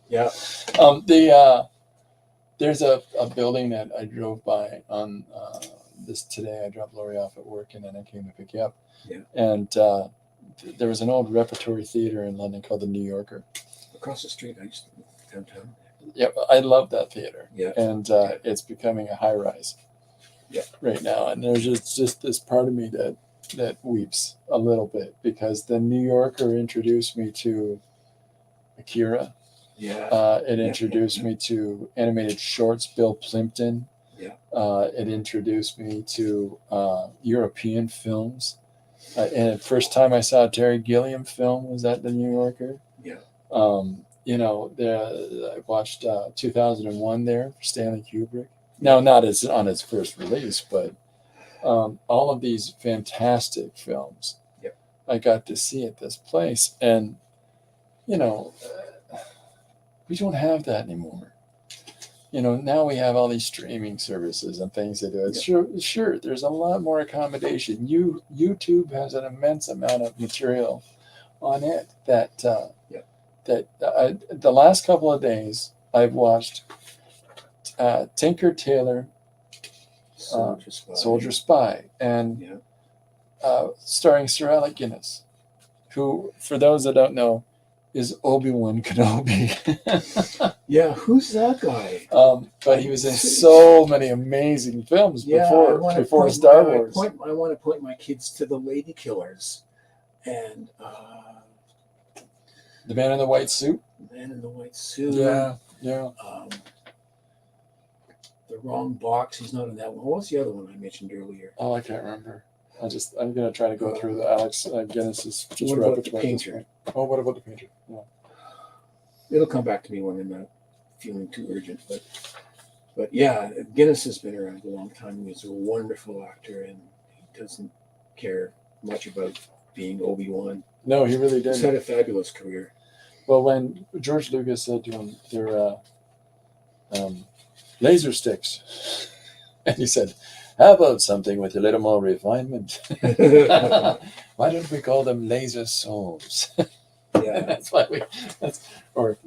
Yeah. There's a building that I drove by on this today. I dropped Lori off at work, and then I came to pick you up. Yeah. And there was an old repertory theater in London called the New Yorker. Across the street, I used to live downtown. Yeah, I love that theater. Yeah. And it's becoming a high rise. Yeah. Right now, and there's just this part of me that weeps a little bit because the New Yorker introduced me to Akira. Yeah. It introduced me to animated shorts, Bill Plimpton. Yeah. It introduced me to European films. And the first time I saw a Terry Gilliam film was at the New Yorker. Yeah. I watched 2001 there for Stanley Kubrick. Now, not on its first release, but all of these fantastic films I got to see at this place. And, we don't have that anymore. Now we have all these streaming services and things to do it. Sure, there's a lot more accommodation. YouTube has an immense amount of material on it that the last couple of days I've watched Tinker Tailor Soldier Spy and starring Sir Alec Guinness, who, for those that don't know, is Obi-Wan Kenobi. Yeah, who's that guy? But he was in so many amazing films before Star Wars. I want to point my kids to the Lady Killers and The Man in the White Suit. Man in the White Suit. Yeah. The Wrong Box. He's not in that one. What was the other one I mentioned earlier? Oh, I can't remember. I'm gonna try to go through the Alex Guinness's just What about the repertoire. Painter? Oh, what about the Painter? Yeah. It'll come back to me when I'm not feeling too urgent. But yeah, Guinness has been around a long time. He's a wonderful actor, and he doesn't care much about being Obi-Wan. No, he really He's didn't. had a fabulous career. Well, when George Lucas said to him, "They're laser sticks," and he said, "How about something with a little more refinement? Why don't we call them laser souls?" Yeah. or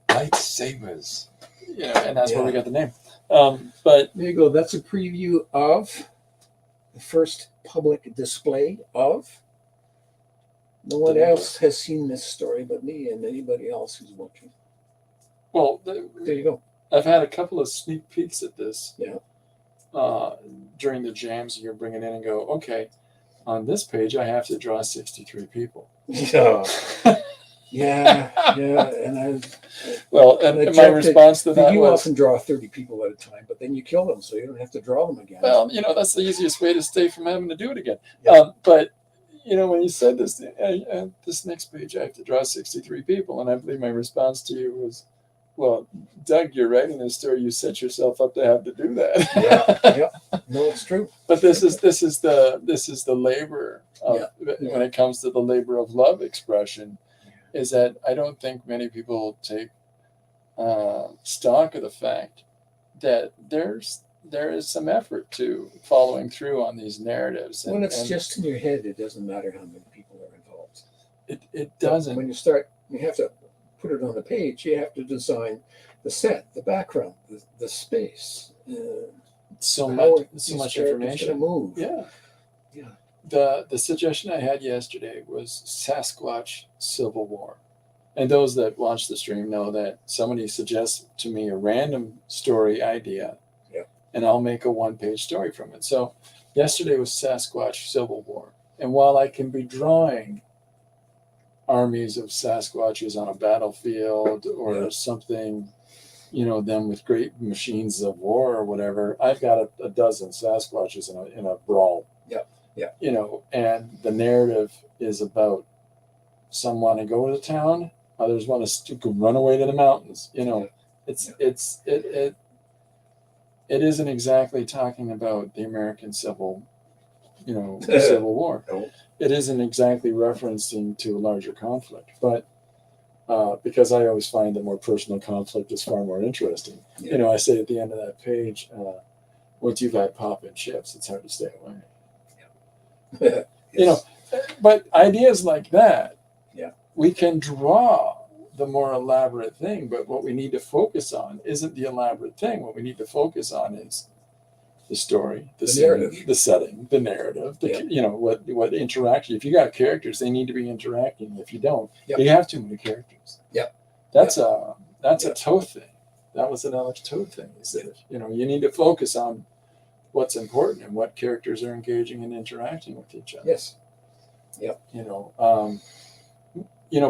lightsabers. And that's where we got the name. But There you go. That's a preview of the first public display of. No one else has seen this story but me and anybody else who's watching. well, There you go. I've had a couple of sneak peeks at this. Yeah. During the jams, you're bringing in and go, okay, on this page I have to draw 63 people. Yeah. Yeah. And my response to that you was, often draw 30 people at a time, but then you kill them, so you don't have to draw them again. well, that's the easiest way to stay from having to do it again. Yeah. But when you said this, this next page I have to draw 63 people, and I believe my response to you was, well, Doug, you're writing this story. You set yourself up to have to do that. Yeah. No, it's true. But this is the labor of, when it comes to the labor of love expression, is that I don't think many people take stock of the fact that there is some effort to following through on these narratives. When it's just in your head, it doesn't matter how many people are involved. It doesn't. When you start, you have to put it on the page. You have to design the set, the background, the space. So much information. Move. Yeah. The suggestion I had yesterday was Sasquatch Civil War, And those that watch the stream know that somebody suggests to me a random story idea, and I'll make a one-page story from it. So yesterday was Sasquatch Civil War. And while I can be drawing armies of Sasquatches on a battlefield or something, them with great machines of war or whatever, I've got a dozen Sasquatches in a brawl. And the narrative is about some want to go to town, others want to run away to the mountains. It isn't exactly talking about the American Civil War. No. It isn't exactly referencing to a larger conflict, but because I always find the more personal conflict is far more interesting. I say at the end of that page, once you've had pop and chips, it's hard to stay away. But ideas like that, we can draw the more elaborate thing, but what we need to focus on isn't the elaborate thing. What we need to focus on is the story, the narrative, the setting, the narrative, what interaction. If you got characters, they need to be interacting. If you don't, you have too many characters. That's a Toth thing. That was an Alex Toth thing. He said, you need to focus on what's important and what characters are engaging and interacting with each other. Yes.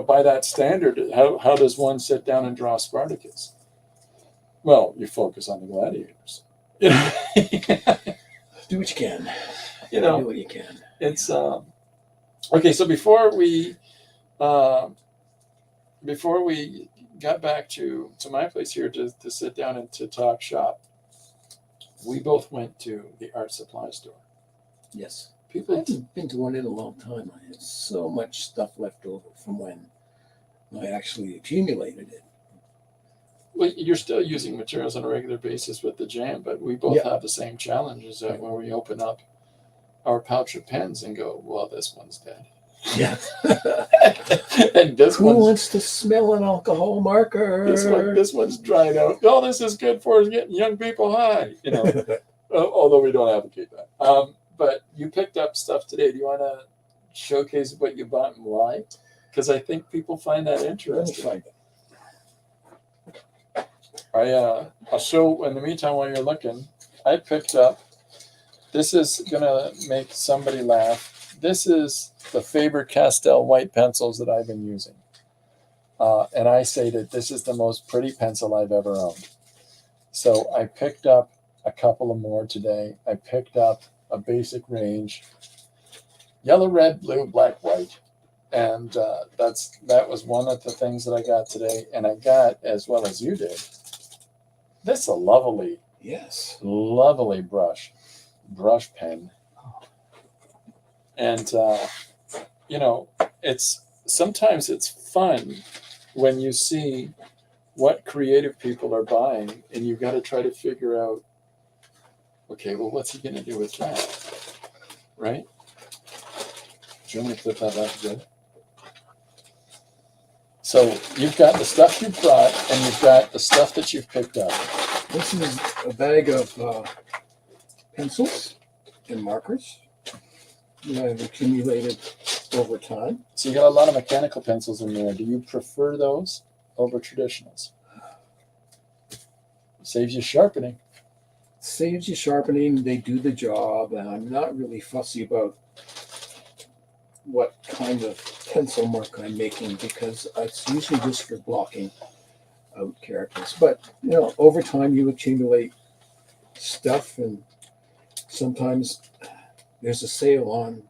By that standard, how does one sit down and draw Spartacus? Well, you focus on the gladiators. Do what you can. Do what you can. It's okay. So before we got back to my place here to sit down and to talk shop, we both went to the art supply store. Yes. I haven't been to one in a long time. I had so much stuff left over from when I actually accumulated it. Well, you're still using materials on a regular basis with the jam, but we both have the same challenges where we open up our pouch of pens and go, well, this one's dead. Yeah. And who wants to smell an alcohol marker? This one's dried out. Oh, this is good for getting young people high. Although we don't advocate that. But you picked up stuff today. Do you want to showcase what you bought and why? Because I think people find that interesting. I'll show in the meantime while you're looking. I picked up. This is gonna make somebody laugh. This is the Faber-Castell white pencils that I've been using, and I say that this is the most pretty pencil I've ever owned. So I picked up a couple of more today. I picked up a basic range, yellow, red, blue, black, white. And that was one of the things that I got today. And I got, as well as you did, this is a lovely brush pen. And, sometimes it's fun when you see what creative people are buying and you've got to try to figure out, okay, well, what's he going to do with that? Right? Do you want me to flip that back again? So you've got the stuff you brought and you've got the stuff that you've picked up. This is a bag of pencils and markers that I've accumulated over time. So you got a lot of mechanical pencils in there. Do you prefer those over traditionals? Saves you sharpening. Saves you sharpening. They do the job. And I'm not really fussy about what kind of pencil mark I'm making because it's usually just for blocking out characters. But, over time you accumulate stuff, and sometimes there's a sale on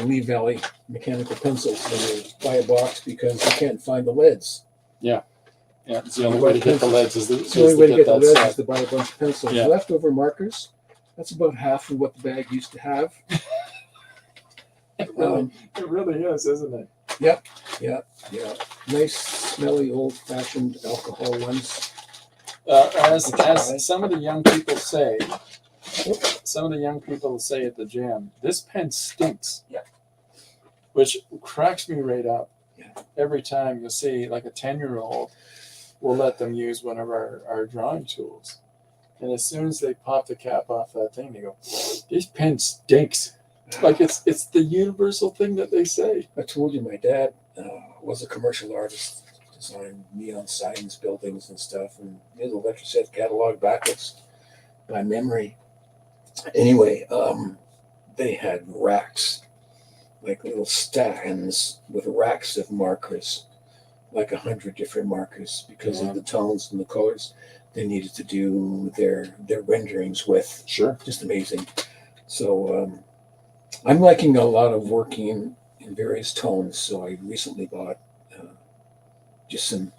Lee Valley mechanical pencils, and you buy a box because you can't find the leads. Yeah, it's the only way to get the leads is the only way to get the leads is to buy a bunch of pencils. Yeah. Leftover markers, that's about half of what the bag used to have. It really is, isn't it? Yep. Yeah. Nice, smelly, old-fashioned alcohol ones. As some of the young people say, at the gym, this pen stinks. Yeah. Which cracks me right up. Yeah. Every time you'll see, like a 10-year-old, we'll let them use one of our drawing tools. And as soon as they pop the cap off that thing, they go, this pen stinks. Like it's the universal thing that they say. I told you my dad was a commercial artist, designed neon signs, buildings, and stuff, and did the Electroset catalog backwards by memory. Anyway, they had racks, like little stands with racks of markers, like 100 different markers, because of the tones and the colors they needed to do their renderings with. Sure. Just amazing. So I'm liking a lot of working in various tones. So I recently bought just some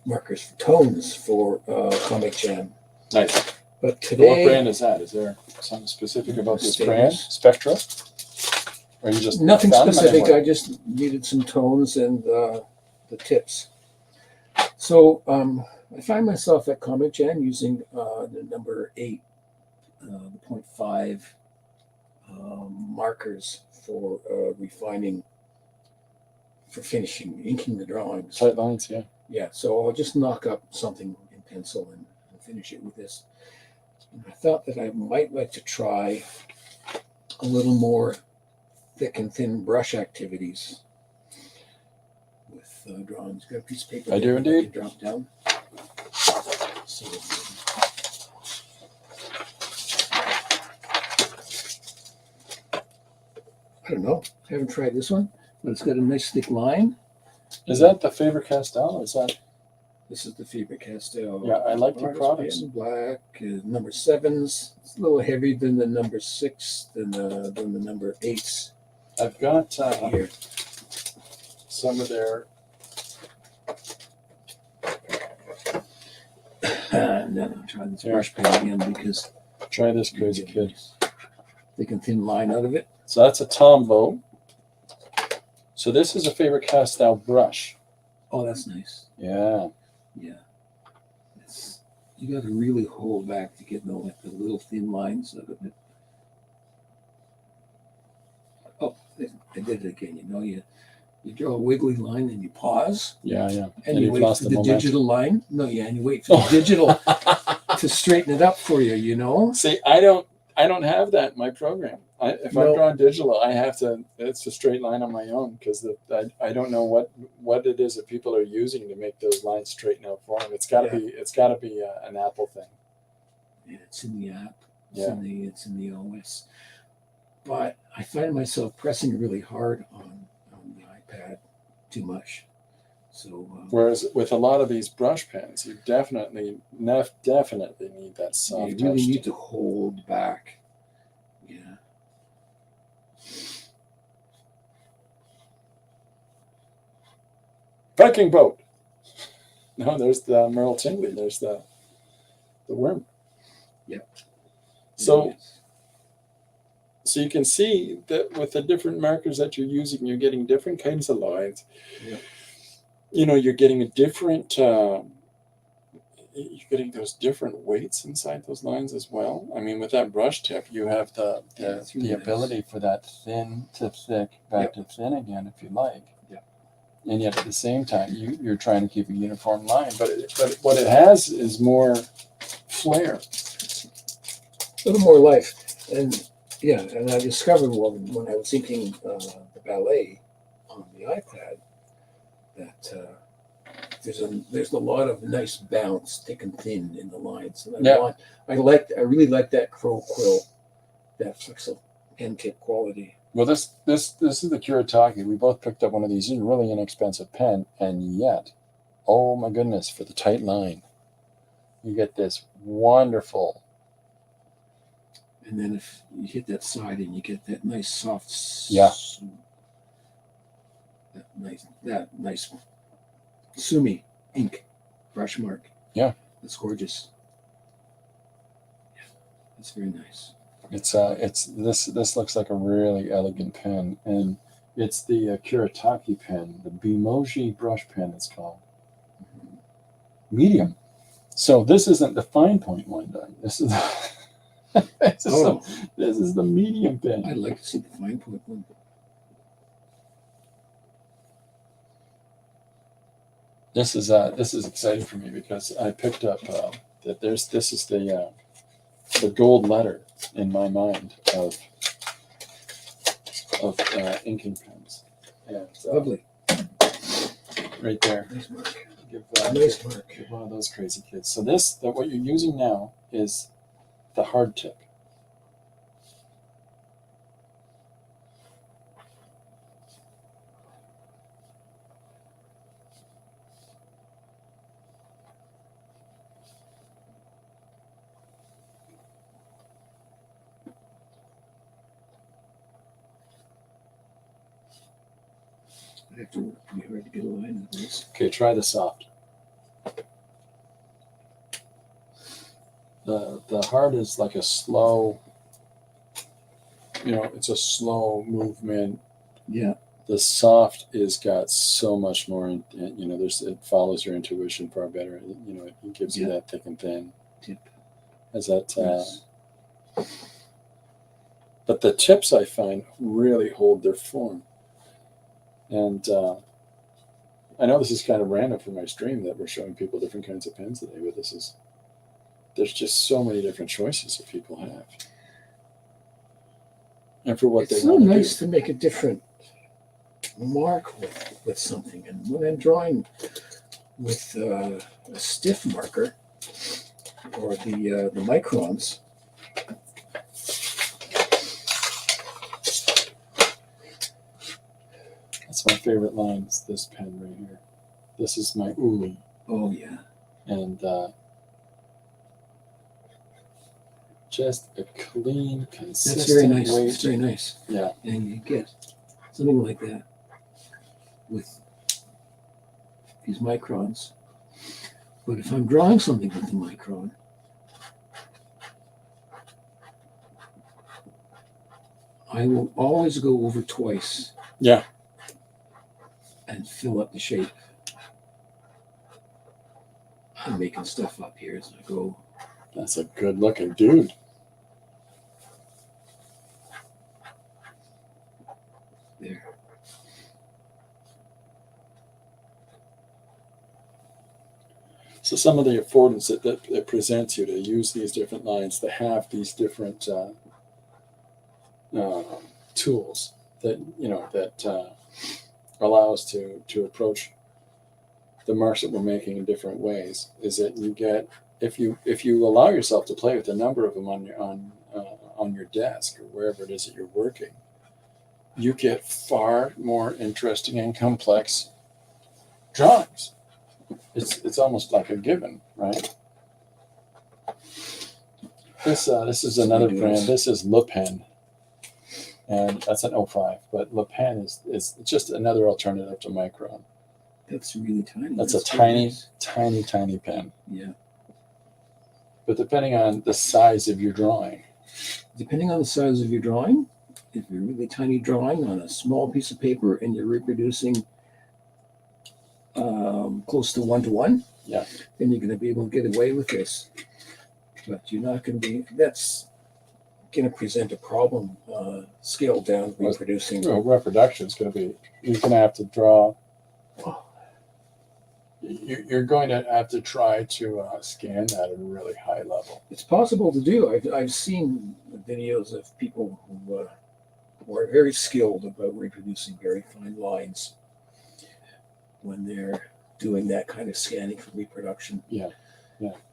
markers for tones for Comic Jam. Nice. But today, What brand is that? Is there something specific about this Stainless. brand? Spectra? Or you just nothing found them specific. anywhere? I just needed some tones and the tips. So I find myself at Comic Jam using the number 8, the 0.5 markers for refining, for finishing, inking the drawings. Tight lines, yeah. Yeah, so I'll just knock up something in pencil and finish it with this. And I thought that I might like to try a little more thick and thin brush activities with drawings. Got a piece of paper. I do indeed. I can drop down. So, I don't know. I haven't tried this one, but it's got a nice thick line. Is that the Faber-Castell? Or is that? This is the Faber-Castell. Yeah, I like your Artist products. pen, black, number 7s. It's a little heavier than the number 6, than the number 8s. I've got Here. some of their. And then I'll try this brush pen again because Try this, crazy kid. thick and thin line out of it. So that's a Tombow. So this is a Faber-Castell brush. Oh, that's nice. Yeah. Yeah. You got to really hold back to get the little thin lines out of it. Oh, I did it again. You draw a wiggly line and you pause. Yeah, yeah. And you you've wait lost for the the momentum. digital line. No, yeah, and you wait for the digital to straighten it up for you, you know? See, I don't have that in my program. If I'm drawing digital, I have to. It's a straight line on my own because I don't know what it is that people are using to make those lines straighten out for them. It's got to be an Apple thing. Yeah, it's in the app. Yeah. It's in the OS. But I find myself pressing really hard on the iPad too much. So Whereas with a lot of these brush pens, you definitely need that soft you touch. really need to hold back. Yeah. Viking boat. No, there's the Merle Tingley. There's the worm. Yep. So you can see that with the different markers that you're using, you're getting different kinds of lines. Yep. You're getting a different. You're getting those different weights inside those lines as well. I mean, with that brush tip, you have the really ability for that thin to thick back to thin again, if you like. And yet at the same time, you're trying to keep a uniform line. But what it has is more flair. A little more life. And yeah, and I discovered when I was inking the ballet on the iPad that there's a lot of nice bounce, thick and thin in the lines. And I really like that crow quill, that flexible pen tip quality. Well, this is the Kuretake. We both picked up one of these. It's a really inexpensive pen, and yet, oh my goodness, for the tight line, you get this wonderful. And then if you hit that side and you get that nice soft, that nice Sumi ink brush mark. Yeah, that's gorgeous. Yeah, that's very nice. This looks like a really elegant pen, and it's the Kuretake pen, the Bimoji brush pen. It's called medium. So this isn't the fine point one done. This is this is the medium pen. I'd like to see the fine point one. This is exciting for me because I picked up that this is the gold letter in my mind of inking pens. And, Lovely. right there. Nice mark. Give, Nice mark. give one of those crazy kids. So what you're using now is the hard tip. I have to work pretty hard to get a line of this. Okay, try the soft. The hard is like a slow, it's a slow movement. Yeah. The soft is got so much more, it follows your intuition far better. It gives you that thick and thin. Tip. As that, Yes. but the tips I find really hold their form. And I know this is kind of random for my stream that we're showing people different kinds of pens today, but there's just so many different choices that people have. And for what It's they so want nice to to make a different mark with something. And when I'm drawing with a stiff marker or the microns, that's my favorite line, is this pen right here. This is my Uli. oh yeah, And just a clean, consistent that's very nice. weight. It's very nice. Yeah. And you get something like that with these microns. But if I'm drawing something with the micron, I will always go over twice. Yeah. And fill up the shape. I'm making stuff up here as I go. That's a good looking dude. There. So some of the affordance that it presents you to use these different lines, to have these different tools that allow us to approach the marks that we're making in different ways, is that you get, if you allow yourself to play with a number of them on your desk or wherever it is that you're working, you get far more interesting and complex drawings. It's almost like a given, right? This is another brand. This is Le Pen, and that's an 05. But Le Pen is just another alternative to Micron. That's really tiny. That's a tiny pen. Yeah. But depending on the size of your drawing. Depending on the size of your drawing, if you're really tiny drawing on a small piece of paper and you're reproducing close to 1-to-1, yeah, then you're going to be able to get away with this. But you're not going to be. That's going to present a problem. Scaled down reproducing. Well, reproduction is going to be. You're going to have to draw. You're going to have to try to scan that at a really high level. It's possible to do. I've seen videos of people who are very skilled about reproducing very fine lines when they're doing that kind of scanning for reproduction. Yeah.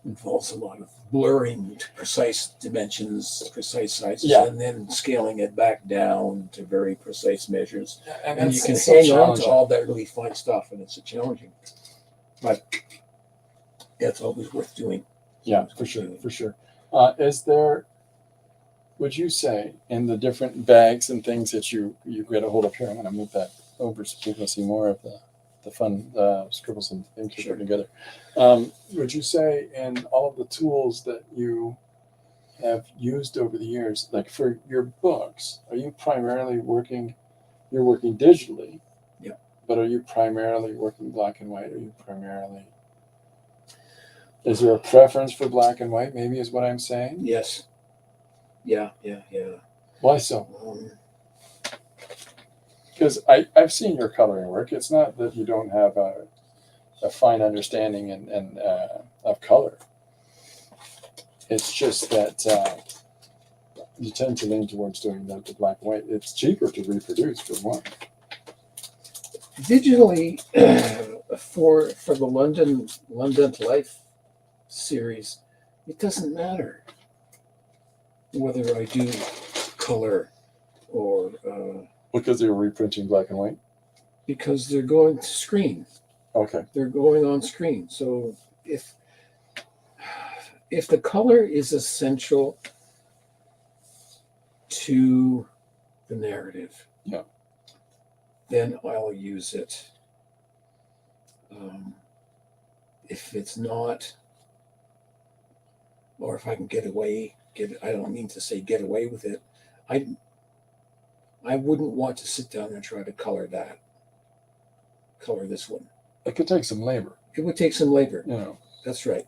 Involves a lot of blurring to precise dimensions, precise sizes, yeah, and then scaling it back down to very precise measures. And you can hang on to all that really fine stuff, and it's challenging. But that's always worth doing. Yeah, for sure. Would you say, in the different bags and things that you get a hold of here, I'm going to move that over so people can see more of the fun scribbles and things you're putting together. Would you say, in all of the tools that you have used over the years, like for your books, are you primarily working digitally? Yeah. But are you primarily working black and white? Is there a preference for black and white, maybe, is what I'm saying? Yes. Yeah. Why so? Because I've seen your coloring work. It's not that you don't have a fine understanding and of color. It's just that you tend to lean towards doing the black and white. It's cheaper to reproduce, for one. Digitally, For the London Life series, it doesn't matter whether I do color or Because they were reprinting black and white. because they're going to screen. Okay. They're going on screen. So if the color is essential to the narrative, Yeah. then I'll use it. If it's not, or if I can I don't mean to say get away with it. I wouldn't want to sit down and try to color this one. It could take some labor. It would take some labor. You know. That's right.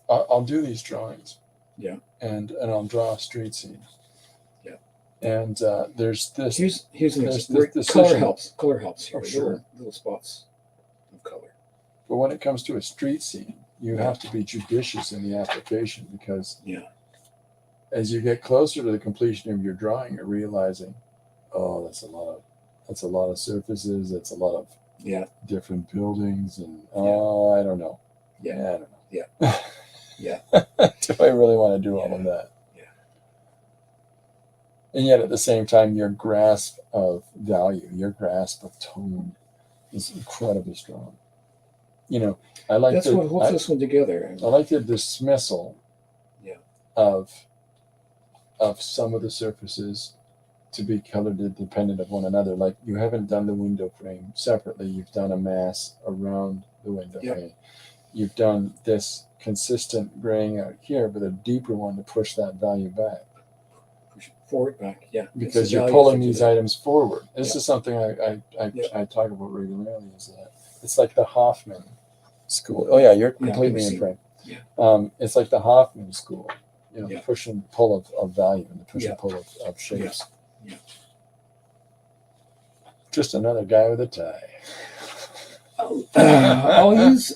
I'll do these drawings. Yeah. And I'll draw a street scene. Yeah. And there's this. Here's an there's example. this Color decision. helps. Color helps here. Oh, sure. Little spots of color. But when it comes to a street scene, you have to be judicious in the application because as you get closer to the completion of your drawing, you're realizing, oh, that's a lot of surfaces. That's a lot of different buildings, and I don't know. I don't know. Yeah. Do I really want to do all of that? Yeah. And yet at the same time, your grasp of value, your grasp of tone is incredibly strong. You know, That's what holds this one together. I like the dismissal of some of the surfaces to be colored independent of one another. Like you haven't done the window frame separately. You've done a mass around the window frame. You've done this consistent graying out here, but a deeper one to push that value back. Push it forward, back, Because you're pulling these items forward. This is something I talk about regularly. Is that it's like the Hoffman school. Oh yeah, you're completely in frame. Yeah. It's like the Hoffman school. You know, Yeah. the push and pull of value and the push and pull of shapes. Yeah. Just another guy with a tie.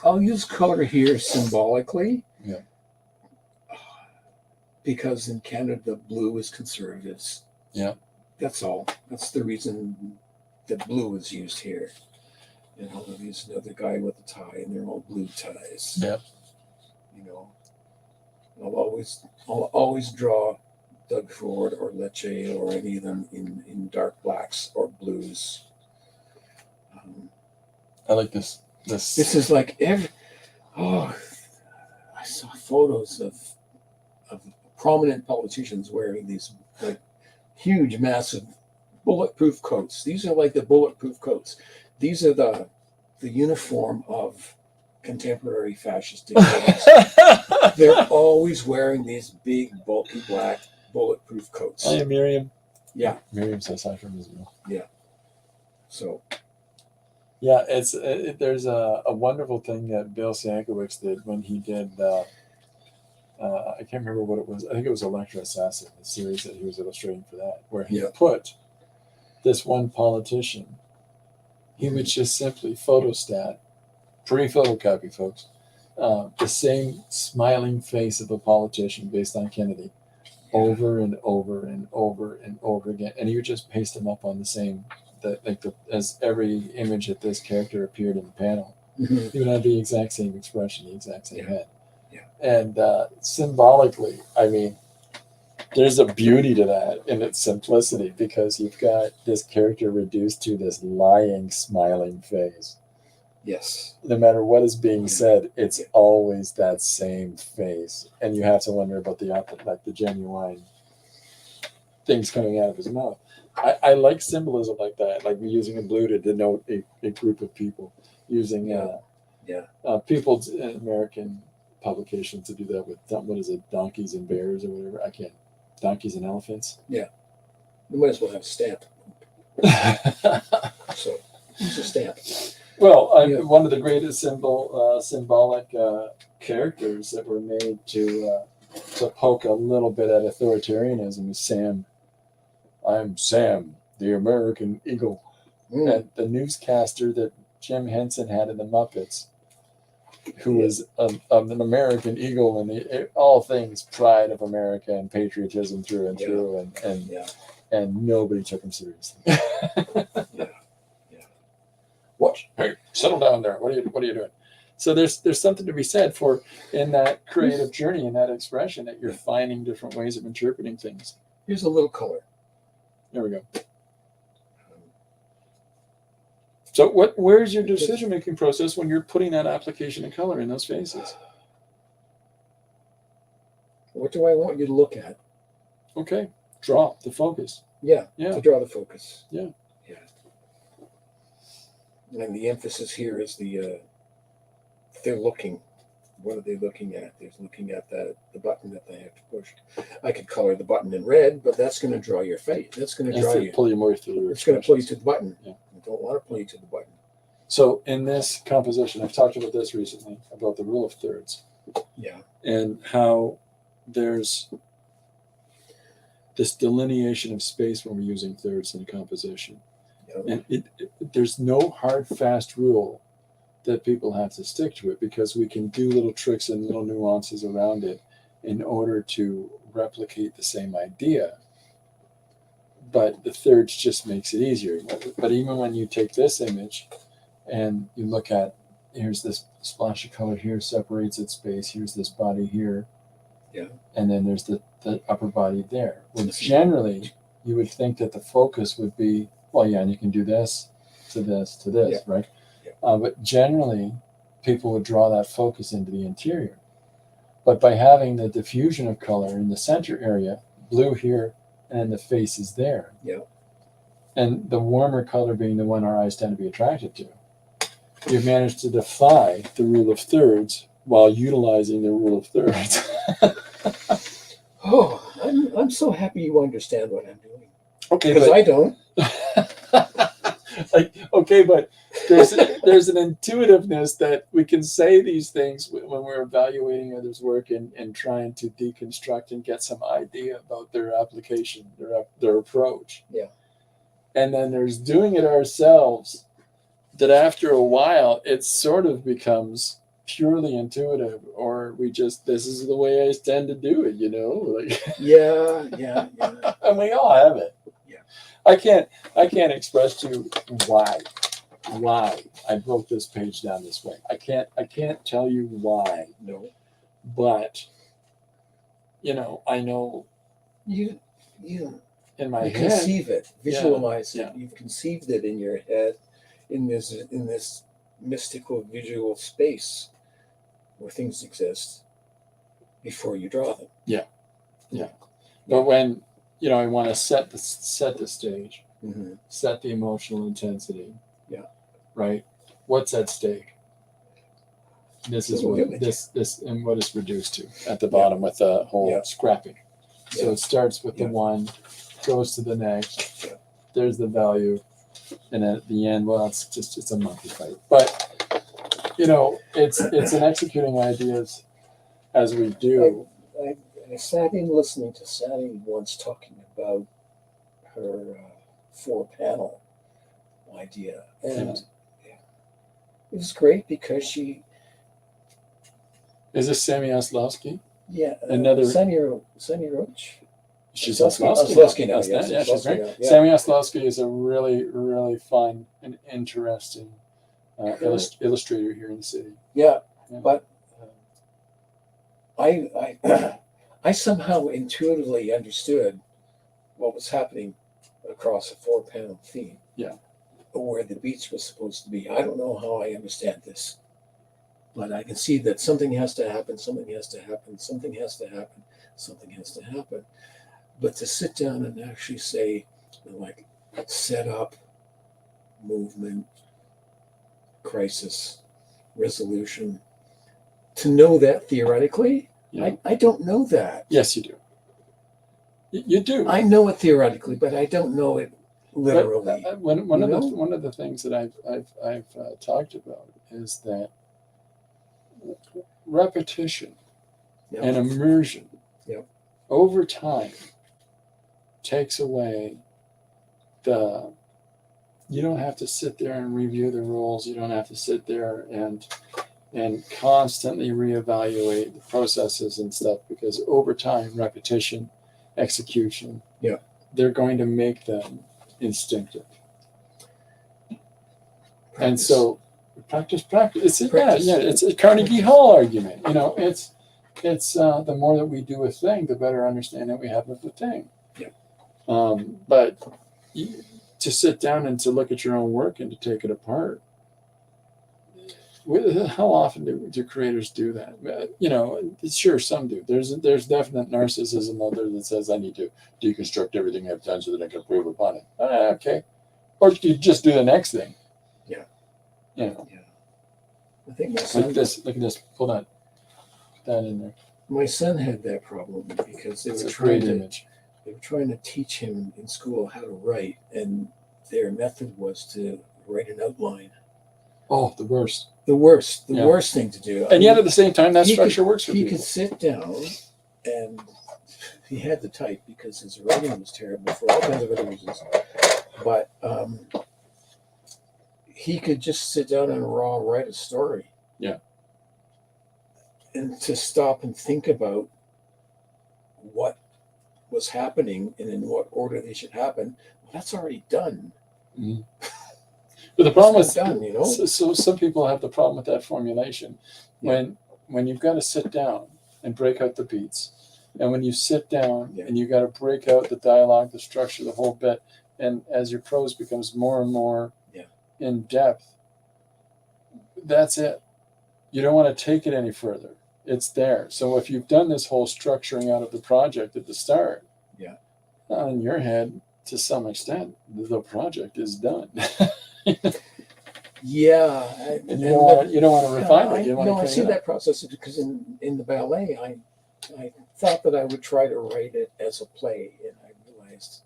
I'll use color here symbolically. Yeah. Because in Canada, blue is conservatives. Yeah. That's all. That's the reason that blue is used here. And I'll use another guy with a tie, and they're all blue ties. Yep. You know, I'll always draw Doug Ford or Lecce or any of them in dark blacks or blues. I like this. This is like I saw photos of prominent politicians wearing these like huge, massive bulletproof coats. These are like the bulletproof coats. These are the uniform of contemporary fascist dictators. They're always wearing these big, bulky, black bulletproof coats. Hi, Miriam. Yeah. Miriam says hi from Israel. Yeah. So. Yeah, there's a wonderful thing that Bill Sienkiewicz did when he did. I can't remember what it was. I think it was Electra Assassin, the series that he was illustrating for that, where he put this one politician. He would just simply photostat, pre-photocopy, folks, the same smiling face of a politician based on Kennedy, over and over and over and over again, and he would just paste them up on the same. As every image that this character appeared in the panel, he would have the exact same expression, the exact same head. Yeah. And symbolically, I mean, there's a beauty to that in its simplicity because you've got this character reduced to this lying, smiling face. Yes. No matter what is being said, it's always that same face. And you have to wonder about the genuine things coming out of his mouth. I like symbolism like that, like using a blue to denote a group of people, using people's American publications to do that with, what is it, donkeys and bears or whatever. Donkeys and elephants. Yeah. We might as well have a stamp. So, use a stamp. Well, one of the greatest symbolic characters that were made to poke a little bit at authoritarianism is Sam. I'm Sam, the American Eagle. And the newscaster that Jim Henson had in the Muppets, who was an American Eagle and all things pride of America and patriotism through and through, and nobody took him seriously. settle down there. What are you doing? So there's something to be said for in that creative journey, in that expression, that you're finding different ways of interpreting things. Here's a little color. There we go. So where's your decision-making process when you're putting that application of color in those faces? What do I want you to look at? Okay. Draw the focus. Yeah. Yeah. To draw the focus. Yeah. Yeah. And the emphasis here is they're looking. What are they looking at? They're looking at the button that they have to push. I could color the button in red, but that's going to draw your face. That's going to draw you. Pull you more through. It's going to pull you to the button. Yeah. I don't want to pull you to the button. So in this composition, I've talked about this recently, about the rule of thirds. Yeah. And how there's this delineation of space when we're using thirds in a composition. Yeah. And there's no hard, fast rule that people have to stick to it, because we can do little tricks and little nuances around it in order to replicate the same idea. But the thirds just makes it easier. But even when you take this image and you look at, here's this splash of color here, separates its space, here's this body here, yeah, and then there's the upper body there. Well, generally, you would think that the focus would be, well, yeah, and you can do this to this to this, yeah, right? Yeah. But generally, people would draw that focus into the interior. But by having the diffusion of color in the center area, blue here, and the face is there, yeah, and the warmer color being the one our eyes tend to be attracted to, you've managed to defy the rule of thirds while utilizing the rule of thirds. Oh, I'm so happy you understand what I'm doing. Okay, because I don't. Okay, but there's an intuitiveness that we can say these things when we're evaluating others' work and trying to deconstruct and get some idea about their application, their approach. Yeah. And then there's doing it ourselves, that after a while it sort of becomes purely intuitive, or this is the way I tend to do it, like. Yeah. And we all have it. Yeah. I can't express to you why I broke this page down this way. I can't tell you why. No. But I know you in my head, conceive it, visualize it. Yeah. You've conceived it in your head, in this mystical visual space where things exist before you draw them. Yeah. But when I want to set the stage, mm-hmm. set the emotional intensity. Yeah. Right. What's at stake? This is what image. this and what it's reduced to at the bottom with the whole scrapping. So it starts with the one, goes to the next. Yeah. There's the value, and at the end, well, it's a monkey fight. But it's an executing ideas as we do. I sat in listening to Sally once talking about her 4-panel idea, and it was great because she. Is this Sammy Oslowski? Yeah, another Sammy Roach. She's Oslowski now. Yes, yeah, she's great. Yeah. Sammy Oslowski is a really, really fun and interesting illustrator here in the city. Yeah. But I somehow intuitively understood what was happening across a 4-panel theme. Yeah. Where the beach was supposed to be. I don't know how I understand this, but I can see that something has to happen, something has to happen, something has to happen, something has to happen. But to sit down and actually say, like, set up, movement, crisis, resolution, to know that theoretically, I don't know that. Yes, you do. You do. I know it theoretically, but I don't know it literally. But, one of the things that I've talked about is that repetition and immersion over time takes away you don't have to sit there and review the rules. You don't have to sit there and constantly reevaluate the processes and stuff, because over time, repetition, execution, they're going to make them instinctive. And so practice. It's Practice. yeah. It's a Carnegie Hall argument. You know, it's the more that we do a thing, the better understanding we have of the thing. Yeah. But to sit down and to look at your own work and to take it apart. How often do creators do that? You know, sure, some do. There's definite narcissism out there that says I need to deconstruct everything I've done so that I can improve upon it. Okay, or you just do the next thing. Yeah. You know. Yeah. I think my son. Look at this. Pull that in there. My son had that problem because they It's were a great trying to. image. They were trying to teach him in school how to write, and their method was to write an outline. Oh, the worst. The worst Yeah. thing to do. And yet, at the same time, that structure works for He people. could sit down, and he had to type because his writing was terrible for all kinds of other reasons. But he could just sit down and write a story. Yeah. And to stop and think about what was happening and in what order they should happen, well, that's already done. Mm-hmm. But the problem is, done, you know. So some people have the problem with that formulation. Yeah. When you've got to sit down and break out the beats, and when you sit down and you got to break out the dialogue, the structure, the whole bit, and as your prose becomes more and more in depth, that's it. You don't want to take it any further. It's there. So if you've done this whole structuring out of the project at the start, in your head, to some extent, the project is done. Yeah, and you don't want to refine it. I see that process because in the ballet, I thought that I would try to write it as a play, and I realized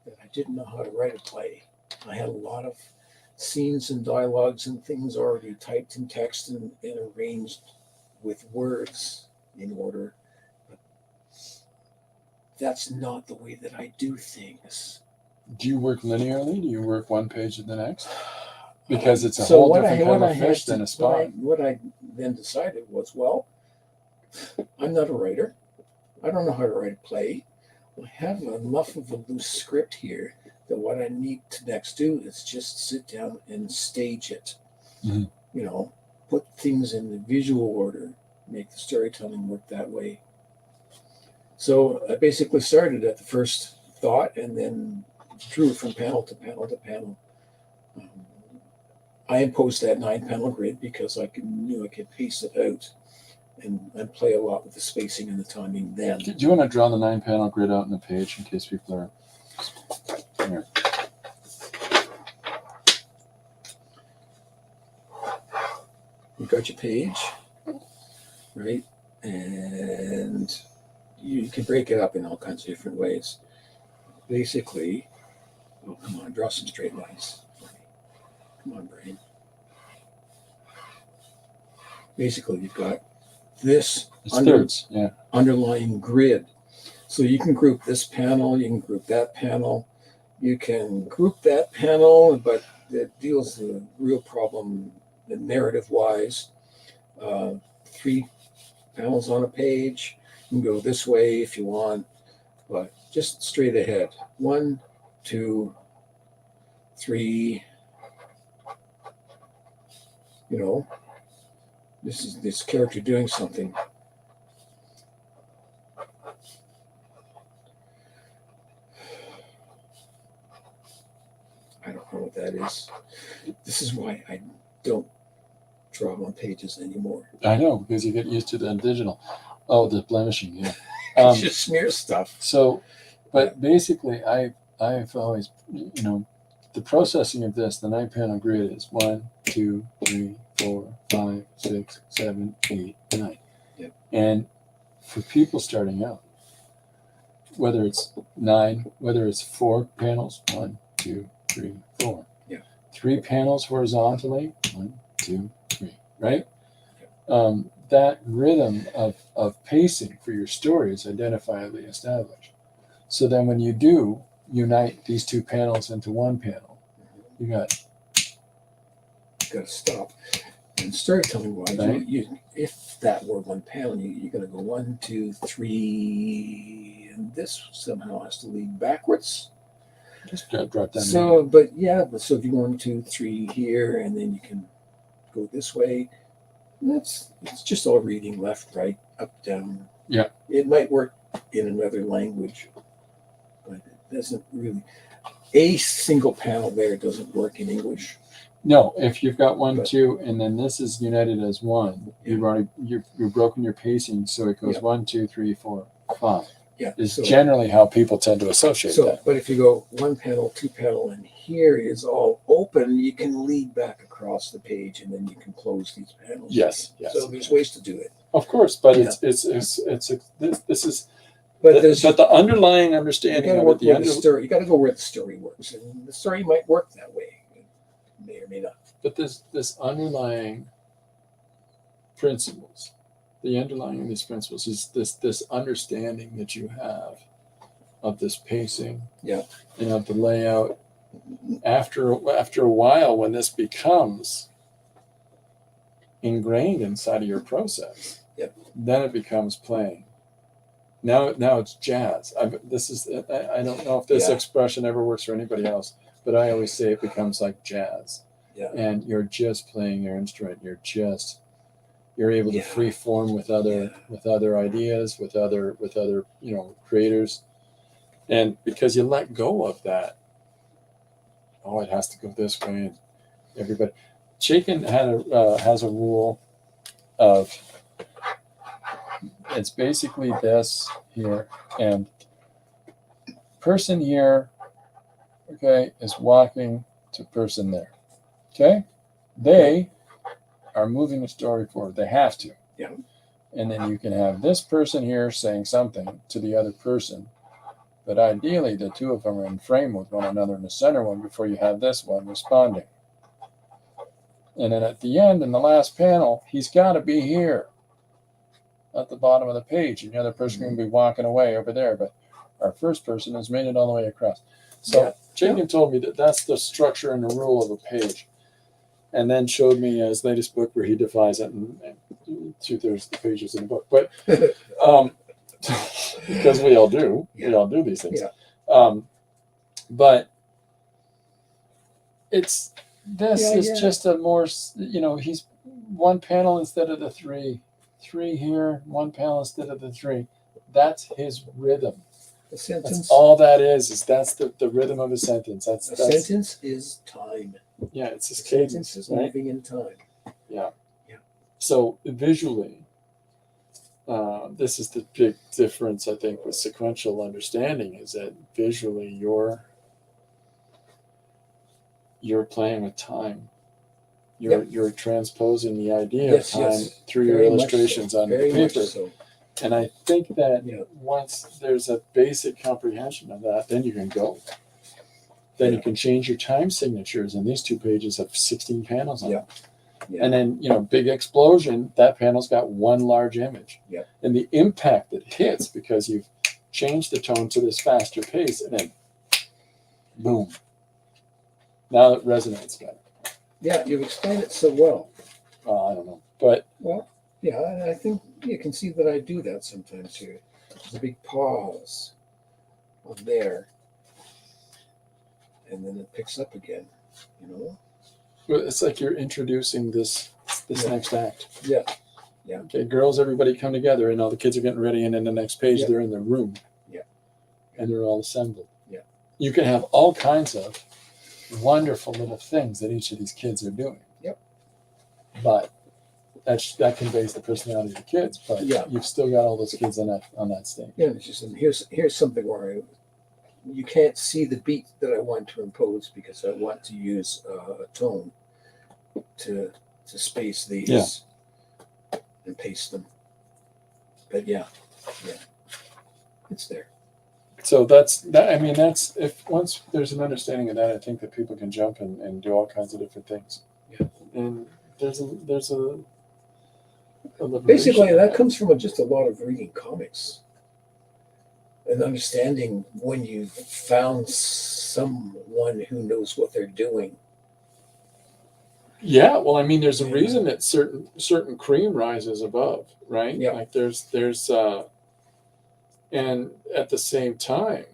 that I didn't know how to write a play. I had a lot of scenes and dialogues and things already typed in text and arranged with words in order. But that's not the way that I do things. Do you work linearly? Do you work one page to the next? Because it's a whole different kind of fish than a spot. What I then decided was, well, I'm not a writer. I don't know how to write a play. I have enough of a loose script here that what I need to next do is just sit down and stage it. Mm-hmm. You know, put things in the visual order, make the storytelling work that way. So I basically started at the first thought and then drew from panel to panel to panel. I imposed that 9-panel grid because I knew I could pace it out and play a lot with the spacing and the timing then. Do you want to draw the 9-panel grid out on the page in case people are here? You got your page, right? And you can break it up in all kinds of different ways. Basically, oh, come on, draw some straight lines. Come on, brain. Basically, you've got this underlying grid. So you can group this panel, you can group that panel, you can group that panel, but it deals with a real problem narrative-wise. 3 panels on a page. You can go this way if you want, but just straight ahead. 1, 2, 3. You know, this is this character doing something. I don't know what that is. This is why I don't draw on pages anymore. I know, because you get used to the digital. Oh, the blemishing, yeah. Just smear stuff. So, but basically, I've always, you know, the processing of this, the 9-panel grid is 1, 2, 3, 4, 5, 6, 7, 8, 9. Yep. And for people starting out, whether it's 9, whether it's 4 panels, 1, 2, 3, 4. Yeah. 3 panels horizontally, 1, 2, 3, right? Yep. That rhythm of pacing for your story is identifiably established. So then when you do unite these 2 panels into 1 panel, you got to stop. And storytelling wise, right? If that were 1 panel, you're going to go 1, 2, 3, and this somehow has to lead backwards. Just drop that. So, but yeah, so if you go 1, 2, 3 here, and then you can go this way. It's just all reading left, right, up, down. Yeah. It might work in another language, but it doesn't really. A single panel there doesn't work in English. No, if you've got 1, But- 2, and then this is united as 1, you've broken your pacing, so it goes Yeah. 1, 2, 3, 4, 5. Yeah. Is So, generally how people tend to associate that. but if you go 1 panel, 2 panel, and here is all open, you can lead back across the page, and then you can close these panels. Yes, yes. So there's ways to do it. Of course, but Yeah. this is But there's but the underlying you understanding got to of work it, where the story. You got to go where the story works, and the story might work that way. It may or may not. but this underlying principles, the underlying of these principles is this understanding that you have of this pacing, Yeah. and of the layout. After a while, when this becomes ingrained inside of your process, Yep. then it becomes playing. Now it's jazz. I don't know if this Yeah. expression ever works for anybody else, but I always say it becomes like jazz. Yeah. And you're just playing your instrument. You're able to Yeah. free form with other ideas, with other creators, and because you let go of that, oh, it has to go this way, and everybody. Chaikin has a rule of, it's basically this here, and person here, okay, is walking to person there. Okay? They are moving the story forward. They have to. Yeah. And then you can have this person here saying something to the other person. But ideally, the two of them are in frame with one another in the center one before you have this one responding. And then at the end, in the last panel, he's got to be here at the bottom of the page. And the other person can be walking away over there. But our first person has made it all the way across. So Chaikin told me that that's the structure and the rule of a page. And then showed me his latest book where he defies it, and 2/3 of the pages in the book. But because we all do these things. Yeah. But this is Yeah. just a more, he's one panel instead of the three here, one panel instead of the 3. That's his rhythm. A sentence. That's all that is that's the rhythm of a sentence. That's sentence is time. Yeah, it's his Sentence cadence, is right? moving in time. Yeah. Yeah. So visually, this is the big difference, I think, with sequential understanding, is that visually you're playing with time. You're transposing the idea of time through your illustrations on the paper. So. And I think that once there's a basic comprehension of that, then you can go. Then you can change your time signatures, and these 2 pages have 16 panels on them. Yeah. And then, big explosion, that panel's got one large image. Yeah. And the impact that hits, because you've changed the tone to this faster pace, and then boom. Now it resonates better. Yeah, you've explained it so well. I don't know. But and I think you can see that I do that sometimes here. There's a big pause on there. And then it picks up again, it's like you're introducing this next act. Yeah. Okay, girls, everybody come together, and all the kids are getting ready, and in the next page, they're in the room. Yeah. And they're all assembled. Yeah. You can have all kinds of wonderful little things that each of these kids are doing. Yep. But that conveys the personality of the kids. But you've still got all those kids on that stage. Yeah, it's just, here's something where you can't see the beat that I want to impose because I want to use a tone to space these and paste them. But it's there. So that's if once there's an understanding of that, I think that people can jump and do all kinds of different things. Yeah. And there's a basically that comes from just a lot of reading comics. And understanding when you've found someone who knows what they're doing. Yeah, well, there's a reason that certain cream rises above, right? Yeah. Like there's and at the same time,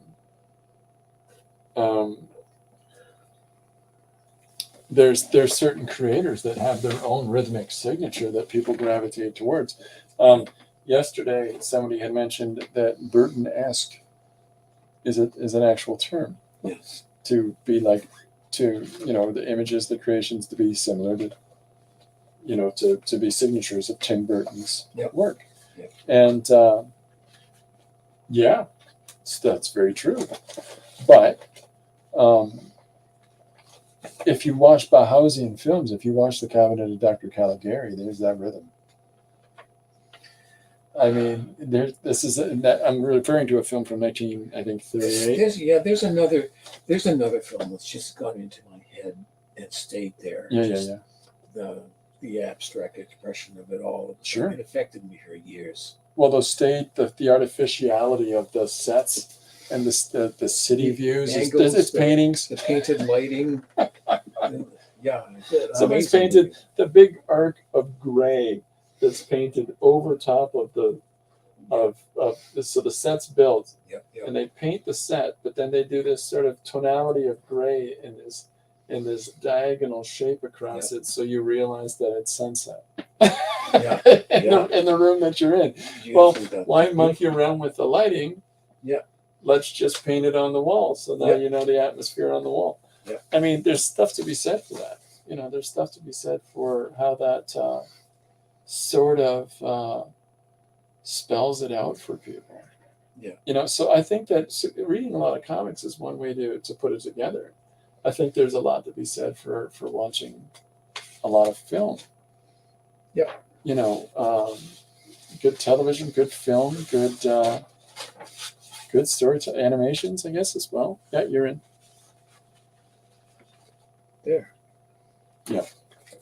there's certain creators that have their own rhythmic signature that people gravitate towards. Yesterday, somebody had mentioned that Burton-esque is an actual term. Yes. To be like, to, the images, the creations to be similar to, to be signatures of Tim Burton's work. Yep. And yeah, that's very true. But if you watch Bahausian films, if you watch The Cabinet of Dr. Caligari, there's that rhythm. I mean, I'm referring to a film from 1938. There's another film that's just gone into my head and stayed there. Yeah. The abstract expression of it all. Sure. It affected me for years. Well, the artificiality of the sets and the city views, angles, its paintings, the painted lighting. Yeah, somebody's painted the big arc of gray that's painted over top of so the set's built, and they paint the set, but then they do this sort of tonality of gray in this diagonal shape across it, so you realize that it's sunset. In the room that you're in. Well, why monkey around with the lighting? Yeah. Let's just paint it on the wall, so now you know the atmosphere on the wall. Yeah. I mean, there's stuff to be said for that. There's stuff to be said for how that sort of spells it out for people. Yeah. So I think that reading a lot of comics is one way to put it together. I think there's a lot to be said for watching a lot of film. Yeah. Good television, good film, good story animations, I guess, as well. Yeah, you're in. There. Yeah.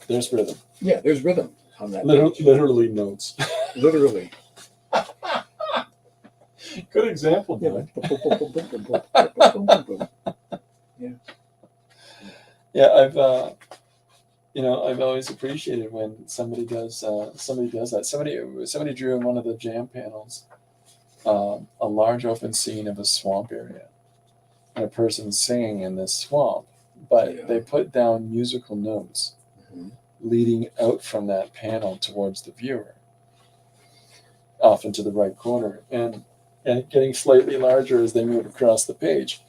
There's rhythm. Yeah, there's rhythm on that. Literally notes. Literally. Good example, Doug. Yeah, I've always appreciated when somebody does that. Somebody drew in one of the jam panels a large open scene of a swamp area and a person singing in this swamp, but they put down musical notes leading out from that panel towards the viewer, off into the right corner, and getting slightly larger as they move across the page.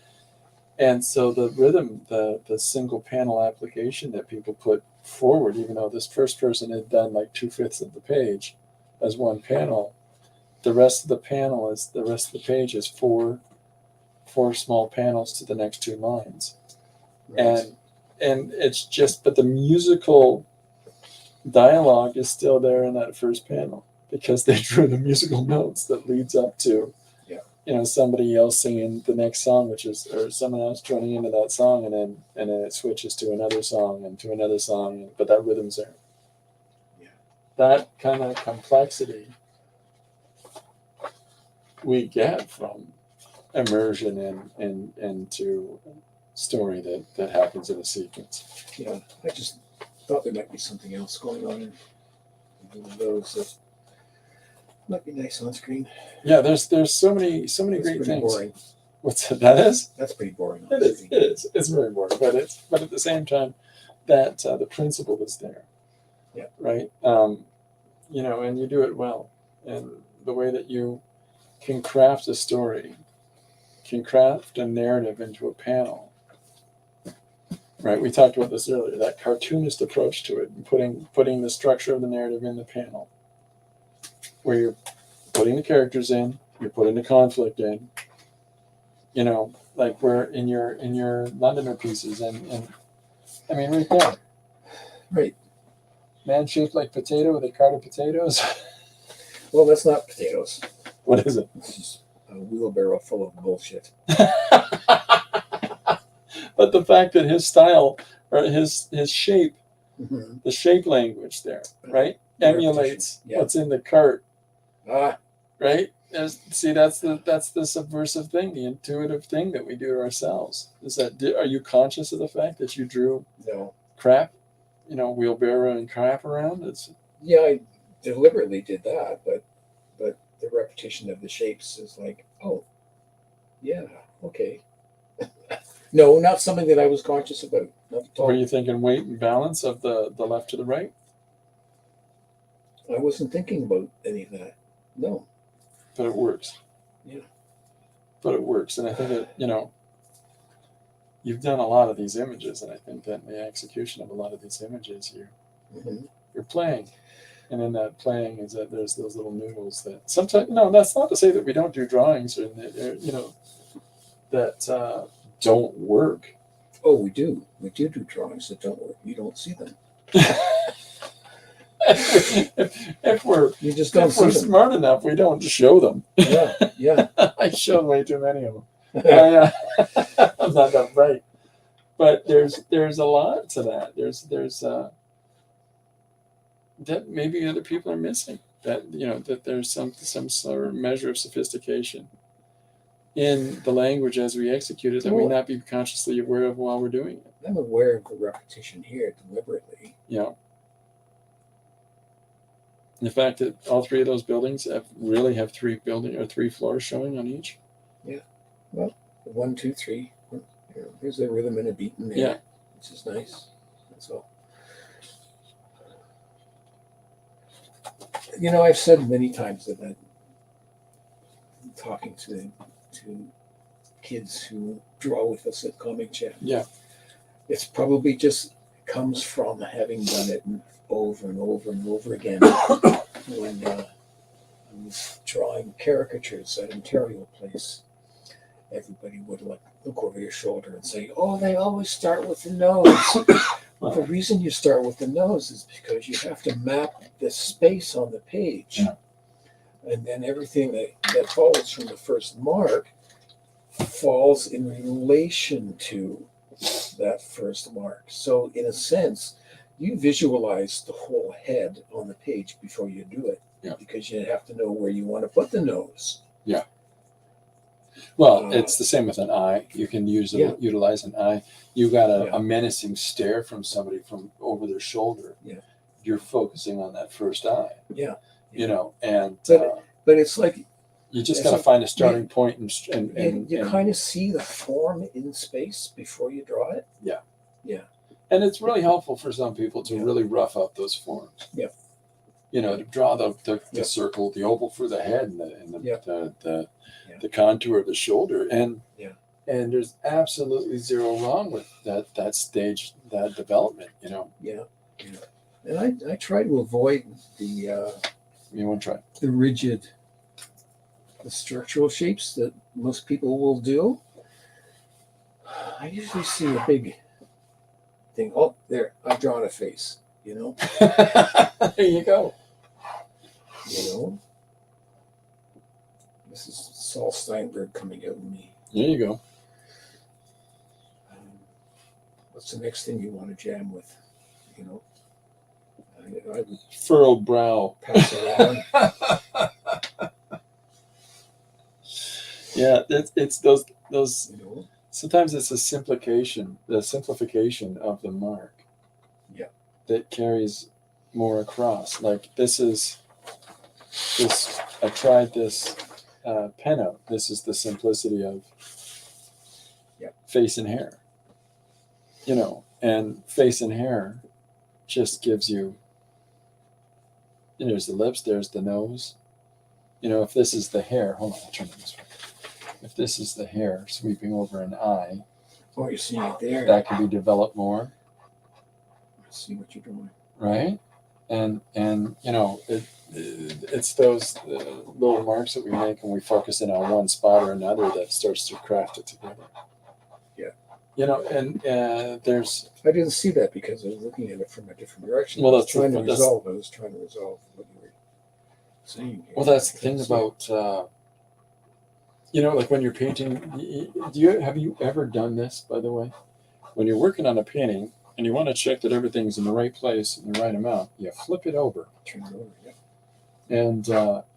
And so the rhythm, the single panel application that people put forward, even though this first person had done like 2/5 of the page as one panel, the rest of the page is four small panels to the next two lines. Right. And it's just, but the musical dialogue is still there in that first panel because they drew the musical notes that leads up to somebody else singing the next song, or someone else joining into that song, and then it switches to another song and to another song, but that rhythm's there. Yeah. That kind of complexity we get from immersion into story that happens in a sequence. Yeah, I just thought there might be something else going on in those that might be nice on screen. Yeah, there's so many great things. Boring. What's that is? That's pretty boring. It is. It's very boring, but at the same time, that the principle is there. Yeah. Right. And you do it well, and the way that you can craft a story, can craft a narrative into a panel. Right. We talked about this earlier. That cartoonist approach to it, and putting the structure of the narrative in the panel, where you're putting the characters in, you're putting the conflict in, like we're in your Londoner pieces, and I mean right there. Right. Man shaped like potato with a cart of potatoes. Well, that's not potatoes. What is it? It's just a wheelbarrow full of bullshit. But the fact that his style, or his shape, the shape language there, right, emulates what's in the cart. Right? That's the subversive thing, the intuitive thing that we do to ourselves. Are you conscious of the fact that you drew crap, wheelbarrow and crap around? I deliberately did that, but the repetition of the shapes is like, oh, yeah, okay. No, not something that I was conscious about. Not at all. Were you thinking weight and balance of the left to the right? I wasn't thinking about any of that. No. But it works. Yeah. But it works, and I think that you've done a lot of these images, and I think that in the execution of a lot of these images, you're playing, and in that playing is that there's those little noodles that sometimes. No, that's not to say that we don't do drawings or that don't work. Oh, we do. We do drawings that don't work. You don't see them. if we're You just don't if we're see them. smart enough, we don't show them. Yeah. I showed way too many of them. I'm not that bright, but there's a lot to that. There's that maybe other people are missing. That that there's some sort of measure of sophistication in the language as we execute it that we not be consciously aware of while we're doing it. I'm aware of the repetition here deliberately. The fact that all three of those buildings have three floors showing on each. Yeah. Well, 1, 2, 3. There's a rhythm and a beat in there. Yeah. Which is nice. That's all. I've said many times that I'm talking to kids who draw with us at Comic Jam. Yeah. It's probably just comes from having done it over and over and over again. When I was drawing caricatures at Ontario Place, everybody would look over your shoulder and say, "Oh, they always start with the nose." Well, the reason you start with the nose is because you have to map the space on the page. Yeah. And then everything that follows from the first mark falls in relation to that first mark. So in a sense, you visualize the whole head on the page before you do it. Yeah. Because you have to know where you want to put the nose. Yeah. Well, it's the same with an eye. You can utilize an eye. You got a menacing stare from somebody from over their shoulder. Yeah. You're focusing on that first eye. Yeah. And but it's like you just got to find a starting point and you kind of see the form in space before you draw it. Yeah. Yeah. And it's really helpful for some people to really rough out those forms. Yeah. To draw the circle, the oval for the head, and the contour of the shoulder, and there's absolutely zero wrong with that stage, that development. Yeah. And I try to avoid the You want to try the rigid, the structural shapes that most people will do. I usually see a big thing. Oh, there! I've drawn a face. There you go. This is Saul Steinberg coming out in me. There you go. What's the next thing you want to jam with? I would Furrowed brow. pass around. Yeah, it's those. Sometimes it's the simplification of the mark. Yeah. That carries more across. Like this. I tried this pen out. This is the simplicity of face and hair. And face and hair just gives you. There's the lips. There's the nose. If this is the hair, hold on, I'll turn it this way. If this is the hair sweeping over an eye, Oh, you're seeing it there. that can be developed more, Let's see what you're doing. right? And it's those little marks that we make when we focus in on one spot or another that starts to craft it together. Yeah. And there's. I didn't see that because I was looking at it from a different direction. Well, I was trying to resolve what you were saying here. Well, that's the thing about. Like when you're painting, have you ever done this, by the way? When you're working on a painting and you want to check that everything's in the right place and the right amount, you flip it over. Turn it over, yeah. And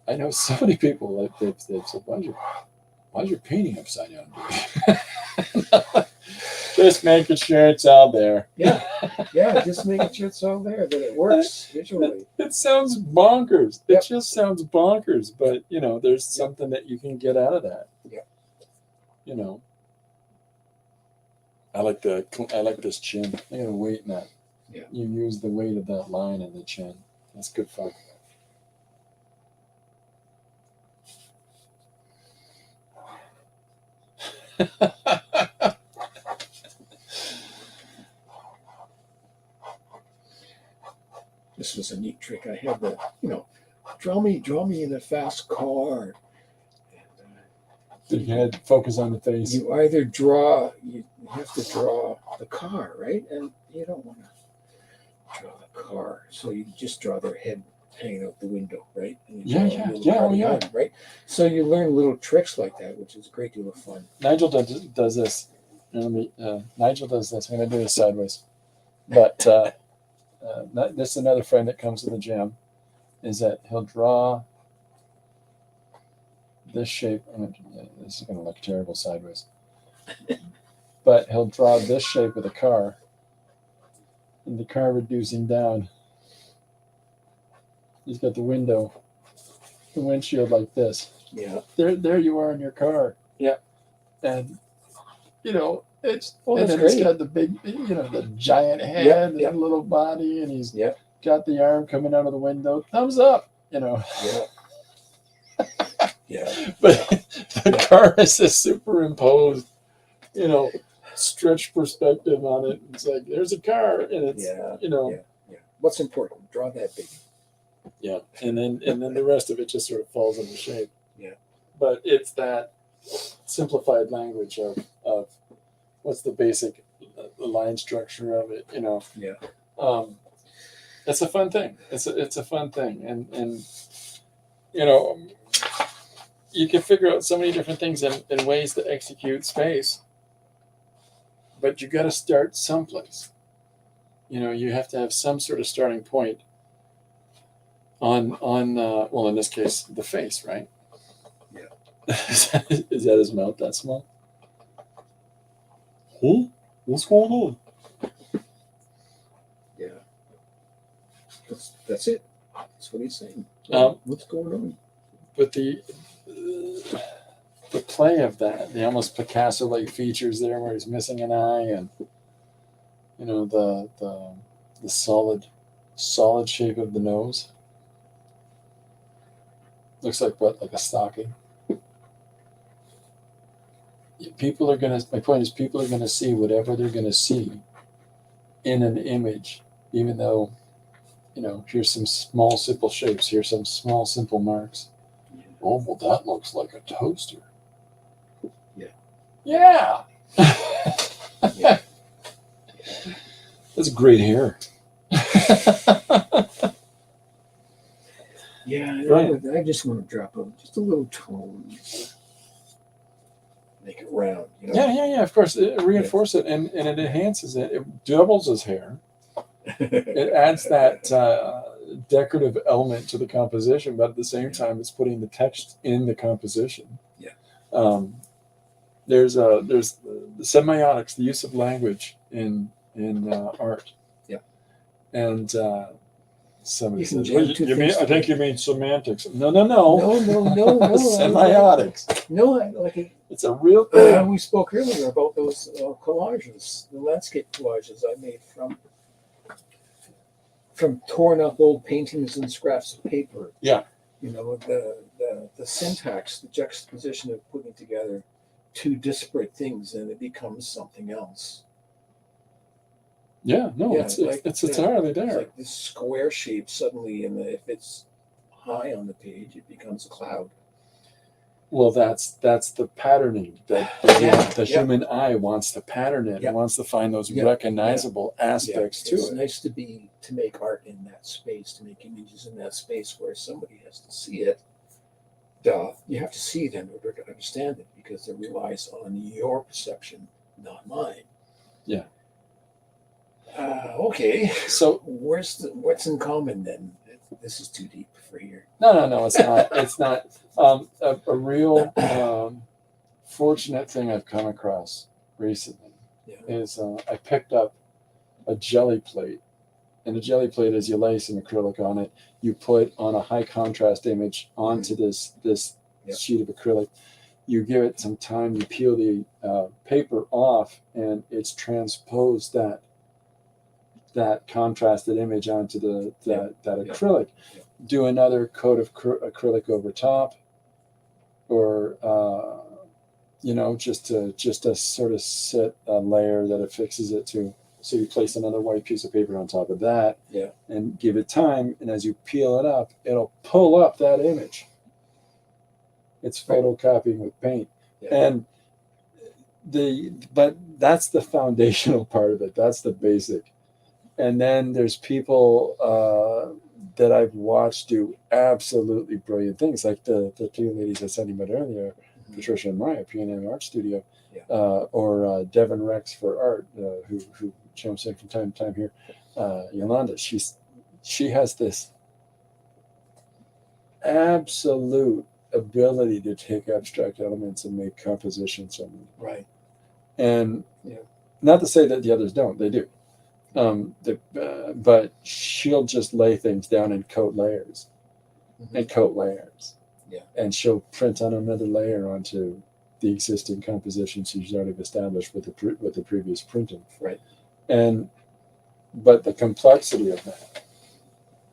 I know so many people that they've said, why is your painting upside down, dude? Just making sure it's all there. Yeah, just making sure it's all there, that it works visually. It sounds bonkers. It Yep. just sounds bonkers, but there's something that you can get out of that. Yep. I like this chin. Look at the weight in that. Yeah. You use the weight of that line in the chin. That's good fun. This was a neat trick. I had the, draw me in a fast car. You had to focus on the face. You have to draw the car, right? And you don't want to draw the car, so you just draw their head hanging out the window, right? And you draw a little car behind, right? So you learn little tricks like that, which is a great deal of fun. Nigel does this. Nigel does this. I'm going to do this sideways. But this is another friend that comes to the gym, is that he'll draw this shape. This is going to look terrible sideways. But he'll draw this shape of the car, and the car reducing down. He's got the windshield like this. Yeah. There you are in your car. Yeah. And it's that's and then great. he's got the big, the giant head and the little body, and he's got the arm coming out of the window. Thumbs up, Yeah. Yeah. But the car is this superimposed, stretched perspective on it. It's like there's a car, and it's What's important? Draw that big. Yeah, and then the rest of it just sort of falls into shape. Yeah. But it's that simplified language of what's the basic line structure of it, Yeah. It's a fun thing. It's a fun thing, and you can figure out so many different things in ways to execute space, but you got to start someplace. You have to have some sort of starting point on well, in this case, the face, right? Yeah. Is that his mouth that small? Huh? What's going on? Yeah. That's it. That's what he's saying. What's going on? But the play of that, the almost Picasso-like features there, where he's missing an eye, and the solid shape of the nose. Looks like what? Like a stocking. My point is, people are gonna see whatever they're gonna see in an image, even though, here's some small, simple shapes, here's some small, simple marks. Oh, well, that looks like a toaster. Yeah. Yeah. That's great hair. Yeah, Right. I just want to drop just a little tone, make it round. Yeah. Of course, it reinforces it, and it enhances it. It doubles his hair. It adds that decorative element to the composition, but at the same time, it's putting the text in the composition. Yeah. There's the semiotics, the use of language in art. Yeah. And somebody You can says, jam well, two you things mean, I think together. you mean semantics. No. No. Semiotics. No, like it. It's a real thing. We spoke earlier about those collages, the landscape collages I made from torn up old paintings and scraps of paper. Yeah. The syntax, the juxtaposition of putting together two disparate things, and it becomes something else. Yeah, no, Yeah, it's entirely there. It's like this square shape suddenly, if it's high on the page, it becomes a cloud. Well, that's the patterning that the human eye wants to pattern it. Yeah. It wants to find those recognizable aspects to It's it. nice to make art in that space, to make images in that space where somebody has to see it. You have to see it in order to understand it, because it relies on your perception, not mine. Yeah. Okay. So what's in common then? This is too deep for here. no, it's not. It's not. A real fortunate thing I've come across recently is I picked up a jelly plate, and a jelly plate is you lay some acrylic on it, you put on a high contrast image onto this sheet of acrylic. you give it some time, you peel the paper off, and it's transposed that contrasted image onto that acrylic. Yeah. Do another coat of acrylic over top, or just to sort of set a layer that affixes it to. So you place another white piece of paper on top of that, and give it time. And as you peel it up, it'll pull up that image. It's photocopying with paint, and but that's the foundational part of it. That's the basic. And then there's people that I've watched do absolutely brilliant things, like the two ladies I sent you about earlier, Patricia and Maya, P&M Art Studio, or Devin Rex for Art, who jumps in from time to time here. Yolanda, she has this absolute ability to take abstract elements and make compositions from them. Right. And not to say that the others don't, they do. But she'll just lay things down and coat layers, and she'll print on another layer onto the existing composition she's already established with the previous printing. Right. But the complexity of that,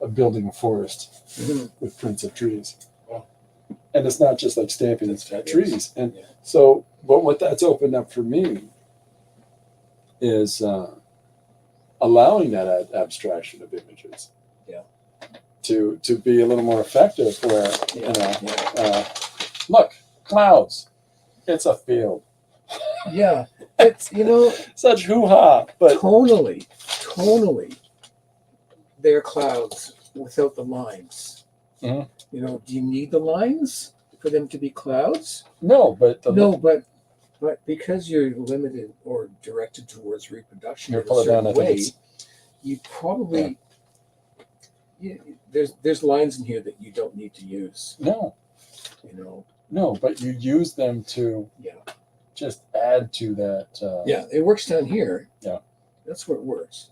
of building a forest with prints of trees, and it's not just like stamping trees. And so, but what that's opened up for me is allowing that abstraction of images, to be a little more effective. Where look, clouds, it's a field. Yeah, it's such hoo-ha, but tonally, they're clouds without the lines. Mhm. Do you need the lines for them to be clouds? No, but but because you're limited or directed towards reproduction Here, in a pull it down, certain I think way, you probably there's lines in here that you don't need to use. No, but you use them to just add to that. It works down here. Yeah, that's where it works.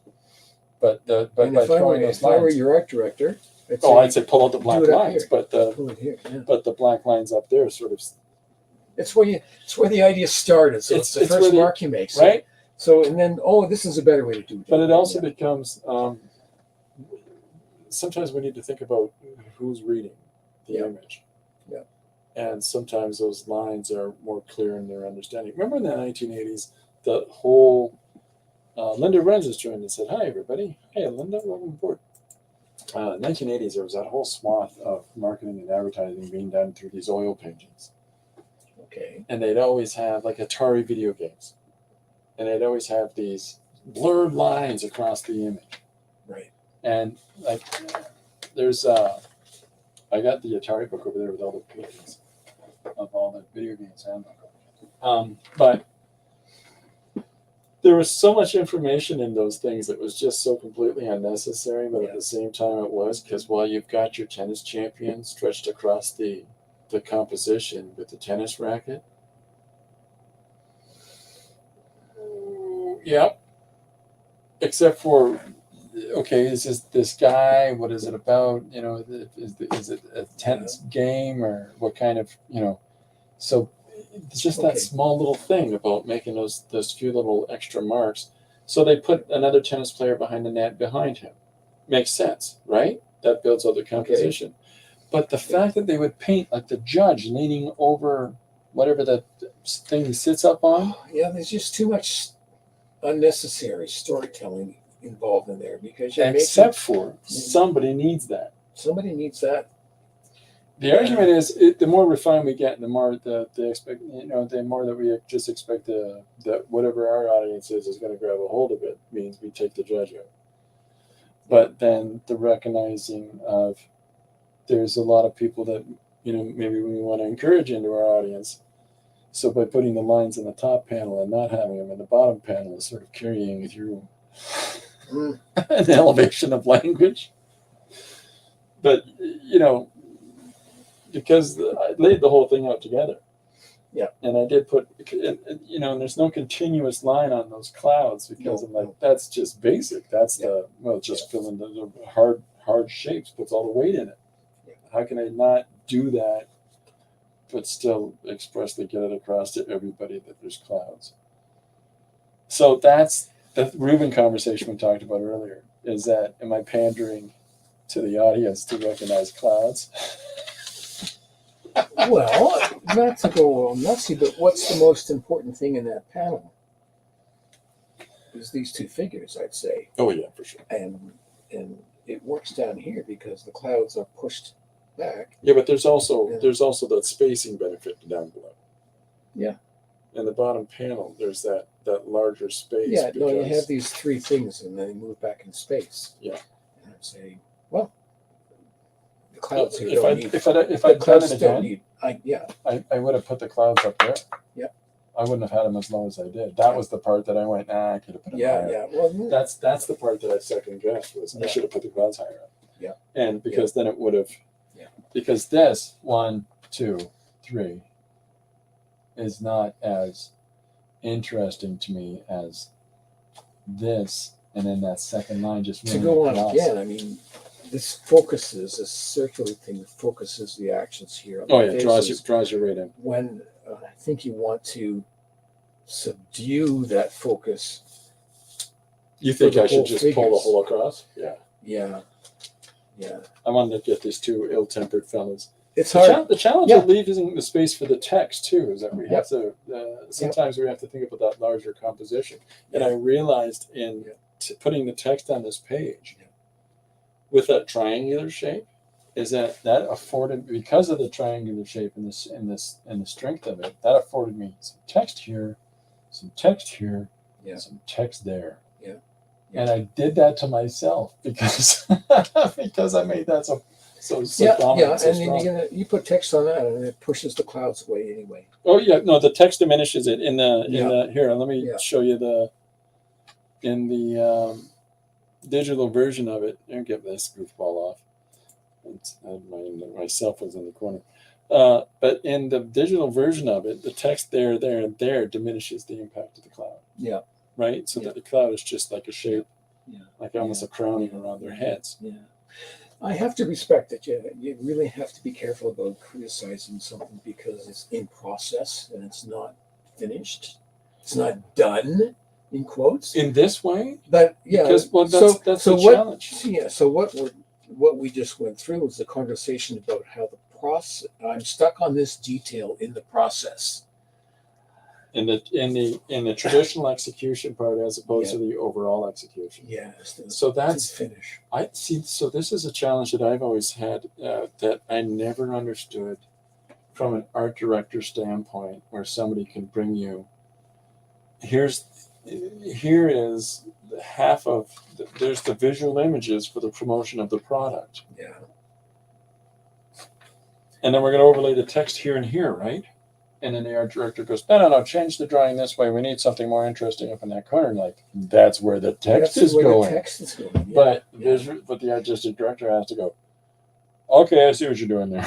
But by throwing those lines, if I were your art director, I'd say pull out the black lines, but pull it here. But the black lines up there sort of. It's where the idea started. So it's the first mark you make, right? So and then this is a better way to do it. But it also becomes sometimes we need to think about who's reading the image. Yeah. And sometimes those lines are more clear in their understanding. Remember in the 1980s, the whole Linda Renz joined and said, "Hi, everybody. Hey, Linda, welcome aboard." 1980s, there was that whole swath of marketing and advertising being done through these oil paintings. Okay. And they'd always have, like Atari video games, and they'd always have these blurred lines across the image. Right. And like, there's I got the Atari book over there with all the paintings of all the video games. But there was so much information in those things that was just so completely unnecessary, but at the same time it was, because while you've got your tennis champion stretched across the composition with the tennis racket. Yep. Except for, okay, is this guy, what is it about? Is it a tennis game, or what kind of, so it's just that small little thing about making those few little extra marks. So they put another tennis player behind the net behind him. Makes sense, right? That builds out the composition. Okay. But the fact that they would paint like the judge leaning over whatever the thing he sits up on. Yeah, there's just too much unnecessary storytelling involved in there, because somebody needs that. Somebody needs that. The argument is, the more refined we get, the more the more that we just expect that whatever our audience is going to grab a hold of it, means we take the judge out. But then the recognizing of, there's a lot of people that maybe we want to encourage into our audience. So by putting the lines in the top panel and not having them in the bottom panel is sort of carrying through an elevation of language. But because I laid the whole thing out together. Yeah. And I did put, and there's no continuous line on those clouds, because I'm like, that's just basic. That's just fill in the hard shapes, puts all the weight in it. Yeah. How can I not do that but still expressly get it across to everybody that there's clouds. So that's the Reuben conversation we talked about earlier. Is that, am I pandering to the audience to recognize clouds? Well, not to go all nutsy, but what's the most important thing in that panel? Is these two figures, I'd say. Oh yeah, for sure. And it works down here because the clouds are pushed back. Yeah, but there's also that spacing benefit down below. Yeah. In the bottom panel, there's that larger space. Yeah, no, you have these three things, and then you move back in space. Yeah. And I'd say, well, the clouds here if don't I need. if I'd done it again, I would have put the clouds up there. Yeah. I wouldn't have had them as low as I did. That was the part that I went, I could have put them higher. Yeah. Well, that's the part that I second guessed was I should have put the clouds higher up. Yeah. And because then it would have. Yeah. Because this 1, 2, 3 is not as interesting to me as this, and then that second line just to go on again. I mean, this circular thing focuses the actions here. On the draws you right in. When I think you want to subdue that focus. You think I should just pull the whole across? Yeah. Yeah. I wanted to get these two ill-tempered fellows. It's hard. The challenge of leaving the space for the text too is that we have to. Sometimes we have to think about that larger composition. And I realized in putting the text on this page with that triangular shape, is that afforded, because of the triangular shape and the strength of it, that afforded me some text here, some text here, some text there. Yeah. And I did that to myself because I made that so dominant. And then you put text on that, and it pushes the clouds away anyway. Oh yeah, no, the text diminishes it in the here. Let me show you in the digital version of it. I'll get this goofball off. My cell phone's in the corner. But in the digital version of it, the text there, and there diminishes the impact of the cloud. Yeah. Right? So that the cloud is just like a shape, like almost a crowning around their heads. Yeah. I have to respect that you really have to be careful about criticizing something because it's in process and it's not finished. It's not done, in quotes. In this way? But because, that's the challenge. So what we just went through was the conversation about how the process. I'm stuck on this detail in the process. In the traditional execution part, as opposed to the overall execution. Yeah. So that's finish. I see. So this is a challenge that I've always had that I never understood from an art director standpoint, where somebody can bring you. Here is half of there's the visual images for the promotion of the product. Yeah. And then we're going to overlay the text here and here, right? And then the art director goes, no, change the drawing this way. We need something more interesting up in that corner. Like, that's where the text is going. Yeah. But the artistic director has to go, okay, I see what you're doing there.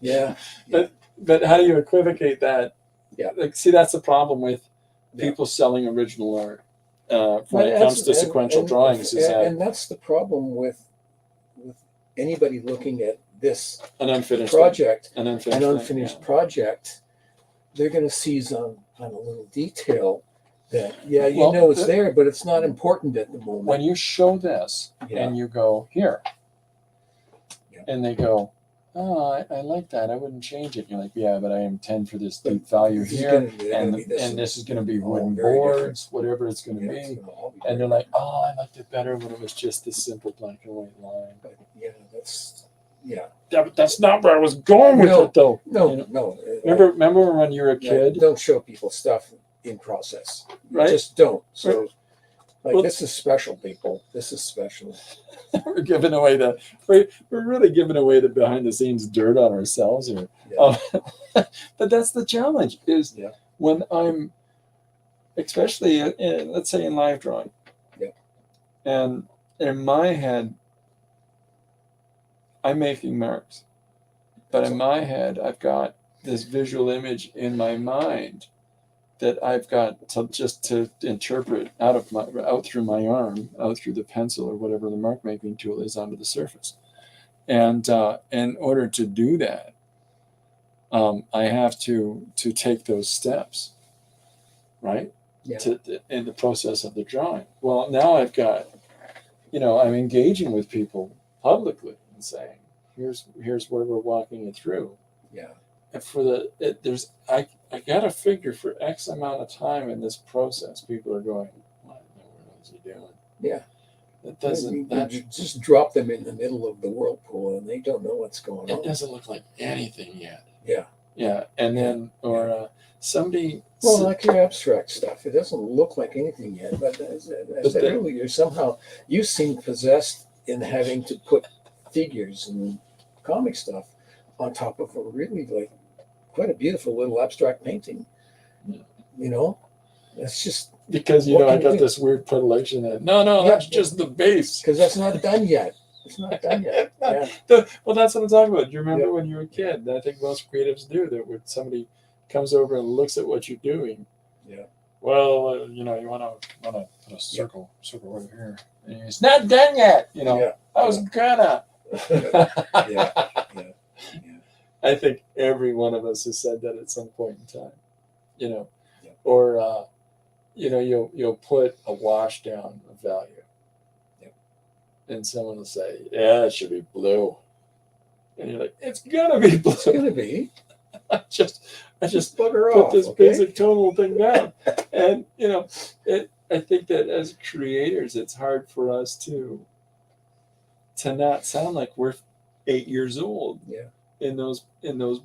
Yeah. But how do you equivocate that? Yeah. Like, see, that's the problem with people selling original art when it comes to sequential drawings. And that's the problem with anybody looking at this an unfinished project, an unfinished project. They're going to seize on a little detail that it's there, but it's not important at the moment. When you show this and you go here, and they go, oh, I like that. I wouldn't change it. You're like, yeah, but I intend for this deep value here, and this is going to be wooden boards, whatever it's going to be. And they're like, oh, I liked it better when it was just this simple black and white line. But that's not where I was going with it, though. No. Remember when you were a kid? Don't show people stuff in process. Right? Just don't. So, this is special, people. This is special. We're giving away we're really giving away the behind the scenes dirt on ourselves here. Yeah. But that's the challenge is when I'm, especially let's say in live drawing. Yeah. And in my head, I'm making marks, but in my head, I've got this visual image in my mind that I've got to interpret out through my arm, out through the pencil or whatever the mark making tool is onto the surface. And in order to do that, I have to take those steps, right? Yeah. In the process of the drawing. Well, now I've got, I'm engaging with people publicly and saying, here's where we're walking it through. Yeah. And for I got to figure for X amount of time in this process, people are going, what in the world is he doing? Yeah. That doesn't, just drop them in the middle of the whirlpool and they don't know what's going on. it doesn't look like anything yet. Yeah. Yeah. And then, somebody. Well, like your abstract stuff, it doesn't look like anything yet. But as I said earlier, somehow you seem possessed in having to put figures and comic stuff on top of a really quite a beautiful little abstract painting. Yeah. That's just because I got this weird predilection that that's just the base. Because that's not done yet. It's not done yet. Yeah. Well, that's what I'm talking about. Do you remember when you were a kid? I think most creatives do that. When somebody comes over and looks at what you're doing. Yeah. Well, you want to put a circle over here. And it's not done yet. I was gonna. Yeah. I think every one of us has said that at some point in time. Or you'll put a wash down of value. And someone will say, "Yeah, it should be blue," and you're like, "It's gonna be blue. It's gonna be." I just bugger put off, this okay? basic tonal thing down, and I think that as creators, it's hard for us to not sound like we're 8 years old. Yeah. In those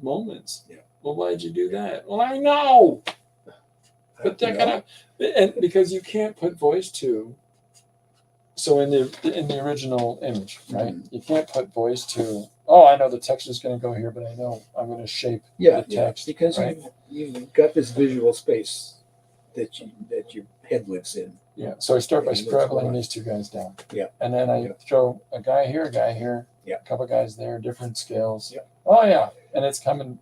moments. Yeah. Well, why'd you do that? Well, I know, but they're and because you can't put voice to. So in the original image, right? Mm-hmm. You can't put voice to. Oh, I know the text is going to go here, but I know I'm going to shape the text. Because right? you've got this visual space that your head lives in. Yeah. So I start by scribbling these two guys down. Yeah. And then I throw a guy here, yeah, a couple guys there, different scales. Yeah. Oh yeah, and it's coming,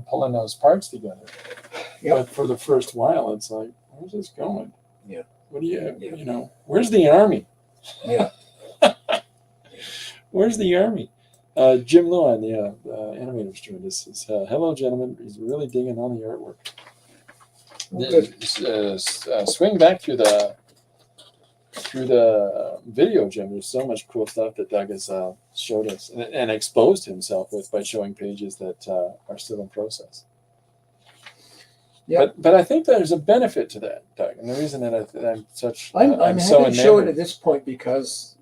pulling those parts together. Yeah. But for the first while, it's like, where's this going? Yeah. What do you, where's the army? Yeah. Where's the army? Jim Luan, the animator's joined us. Says, hello, gentlemen. He's really digging on the artwork. Swing back through the video, Jim. There's so much cool stuff that Doug has showed us and exposed himself with by showing pages that are still in process. Yeah. But I think there's a benefit to that, Doug, and the reason that I'm so happy to show it at this point because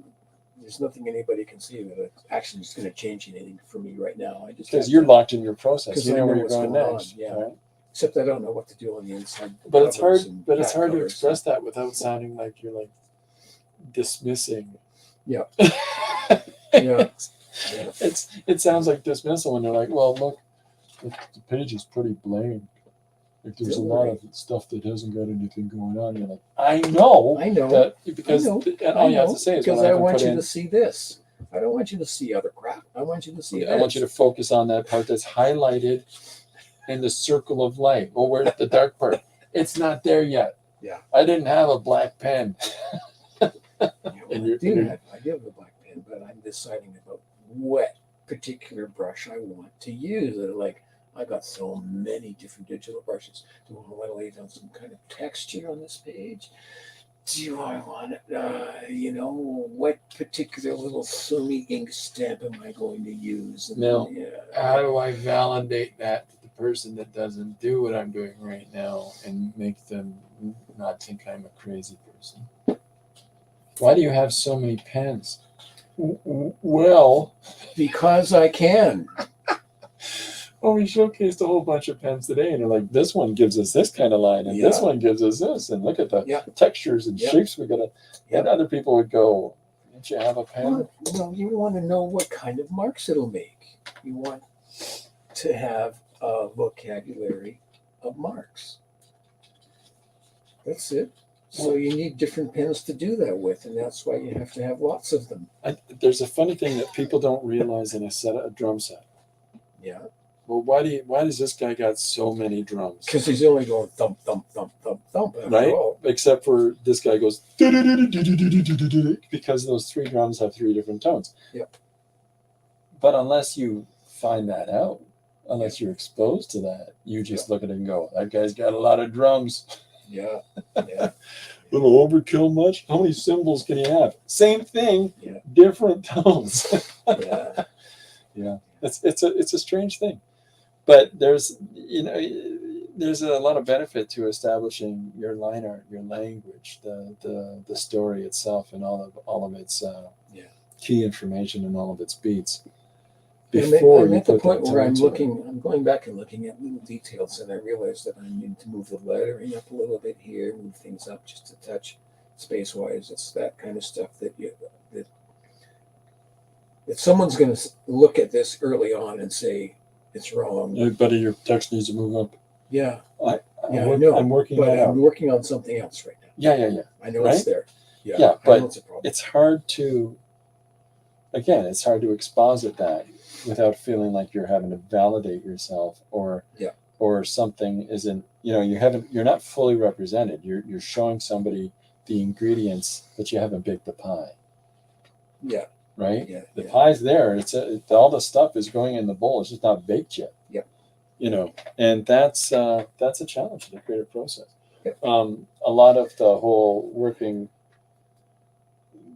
there's nothing anybody can see that actually is going to change anything for me right now. I just because you're locked in your process. You know where you're going next. Yeah. Right? Except I don't know what to do on the inside. But it's hard. But it's hard to express that without sounding like you're dismissing. Yeah. Yeah. It sounds like dismissal when they're like, well, look, the page is pretty blank. There's a lot of stuff that hasn't got anything going on. You're like, I know that because all you have to say is because I want you to see this. I don't want you to see other crap. I want you to see this. I want you to focus on that part that's highlighted in the circle of light. Well, where's the dark part? It's not there yet. Yeah. I didn't have a black pen. I do have a black pen, but I'm deciding about what particular brush I want to use. I got so many different digital brushes. Do I want to lay down some kind of texture on this page? Do I want what particular little Sumi ink stamp am I going to use? Now, how do I validate that to the person that doesn't do what I'm doing right now and make them not think I'm a crazy person? Why do you have so many pens? Well, because I can. Well, we showcased a whole bunch of pens today, and they're like, this one gives us this kind of line, and this one gives us this, and look at the textures and shapes we got to. And other people would go, "Didn't you have a pen?" Well, you want to know what kind of marks it'll make. You want to have a vocabulary of marks. That's it. So you need different pens to do that with, and that's why you have to have lots of them. There's a funny thing that people don't realize in a drum set. Yeah. Well, why does this guy got so many drums? Because he's only going thump, thump, thump, thump, thump. Right? Except for this guy goes because those three drums have three different tones. Yep. But unless you find that out unless you're exposed to that. You just look at it and go, that guy's got a lot of drums. Yeah. Yeah. Little overkill much? How many symbols can you have? Same thing, Yeah. different tones. Yeah. Yeah, it's a strange thing, but there's there's a lot of benefit to establishing your line art, your language, the story itself, and all of its Yeah. key information and all of its beats. I'm at the put point that where tone to it. I'm going back and looking at little details, and I realize that I need to move the lettering up a little bit here, move things up just a touch, space wise. It's that kind of stuff that that if someone's going to look at this early on and say it's wrong, Hey, buddy, your text needs to move up. yeah, I know, I'm working but that I'm out. working on something else right now. Yeah. I know Right? it's there. Yeah, I know but it's a problem. it's hard to, again, it's hard to exposit that without feeling like you're having to validate yourself or something isn't, you're not fully represented. You're showing somebody the ingredients, but you haven't baked the pie. Yeah. Right? Yeah. The pie's there. All the stuff is going in the bowl. It's just not baked yet. Yep. And that's a challenge in the creative process. Yep. A lot of the whole working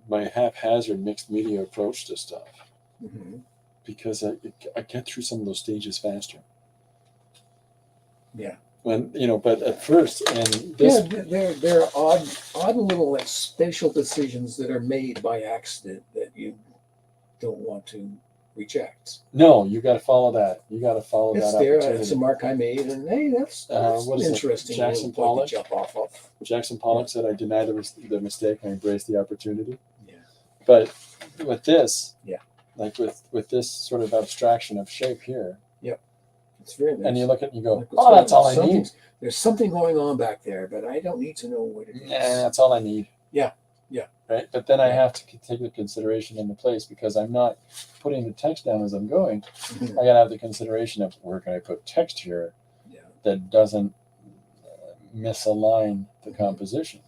my haphazard mixed media approach to stuff, Mm-hmm. because I get through some of those stages faster. Yeah. But at first, and this, there are odd little like spatial decisions that are made by accident that you don't want to reject. no, you got to follow that. You got to follow It's that there. opportunity. It's a mark I made, and hey, that's What is it? interesting. Jackson little point Pollock? to jump off of. Jackson Pollock said, "I deny the mistake, I embrace the opportunity." Yeah. But with this, yeah, like with this sort of abstraction of shape here, yep, it's very nice. And you look at it and you go, Like, "Oh, that's all I need." There's something going on back there, but I don't need to know what it is. That's all I need. Yeah. Right, but then I have to take the consideration into place, because I'm not putting the text down as I'm going. Mhm. I got to have the consideration of where can I put text here that doesn't misalign the composition.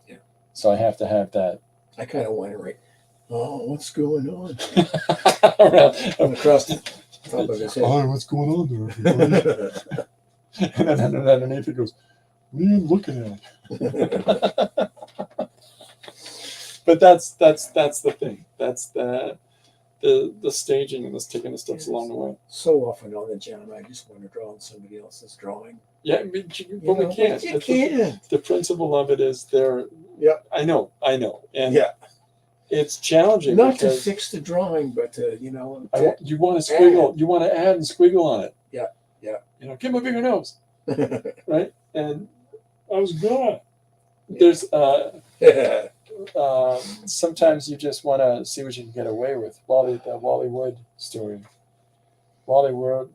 Yeah. So I have to have that. I kind of want to write, oh, what's going on? Across the top of his head. Oh, what's going on there, everybody? And then underneath it goes, what are you looking at? But that's the thing. That's the staging and taking the steps along the way. So often on the jam, I just want to draw on somebody else's drawing. Yeah, but we can't. You can't. The principle of it is there. Yeah. I know. And yeah, it's challenging. Not to fix the drawing, but to, you want to squiggle. You want to add and squiggle on it. Yeah. Get my bigger nose. Right? And I was gone. There's sometimes you just want to see what you can get away with. The Wally Wood story. Wally Wood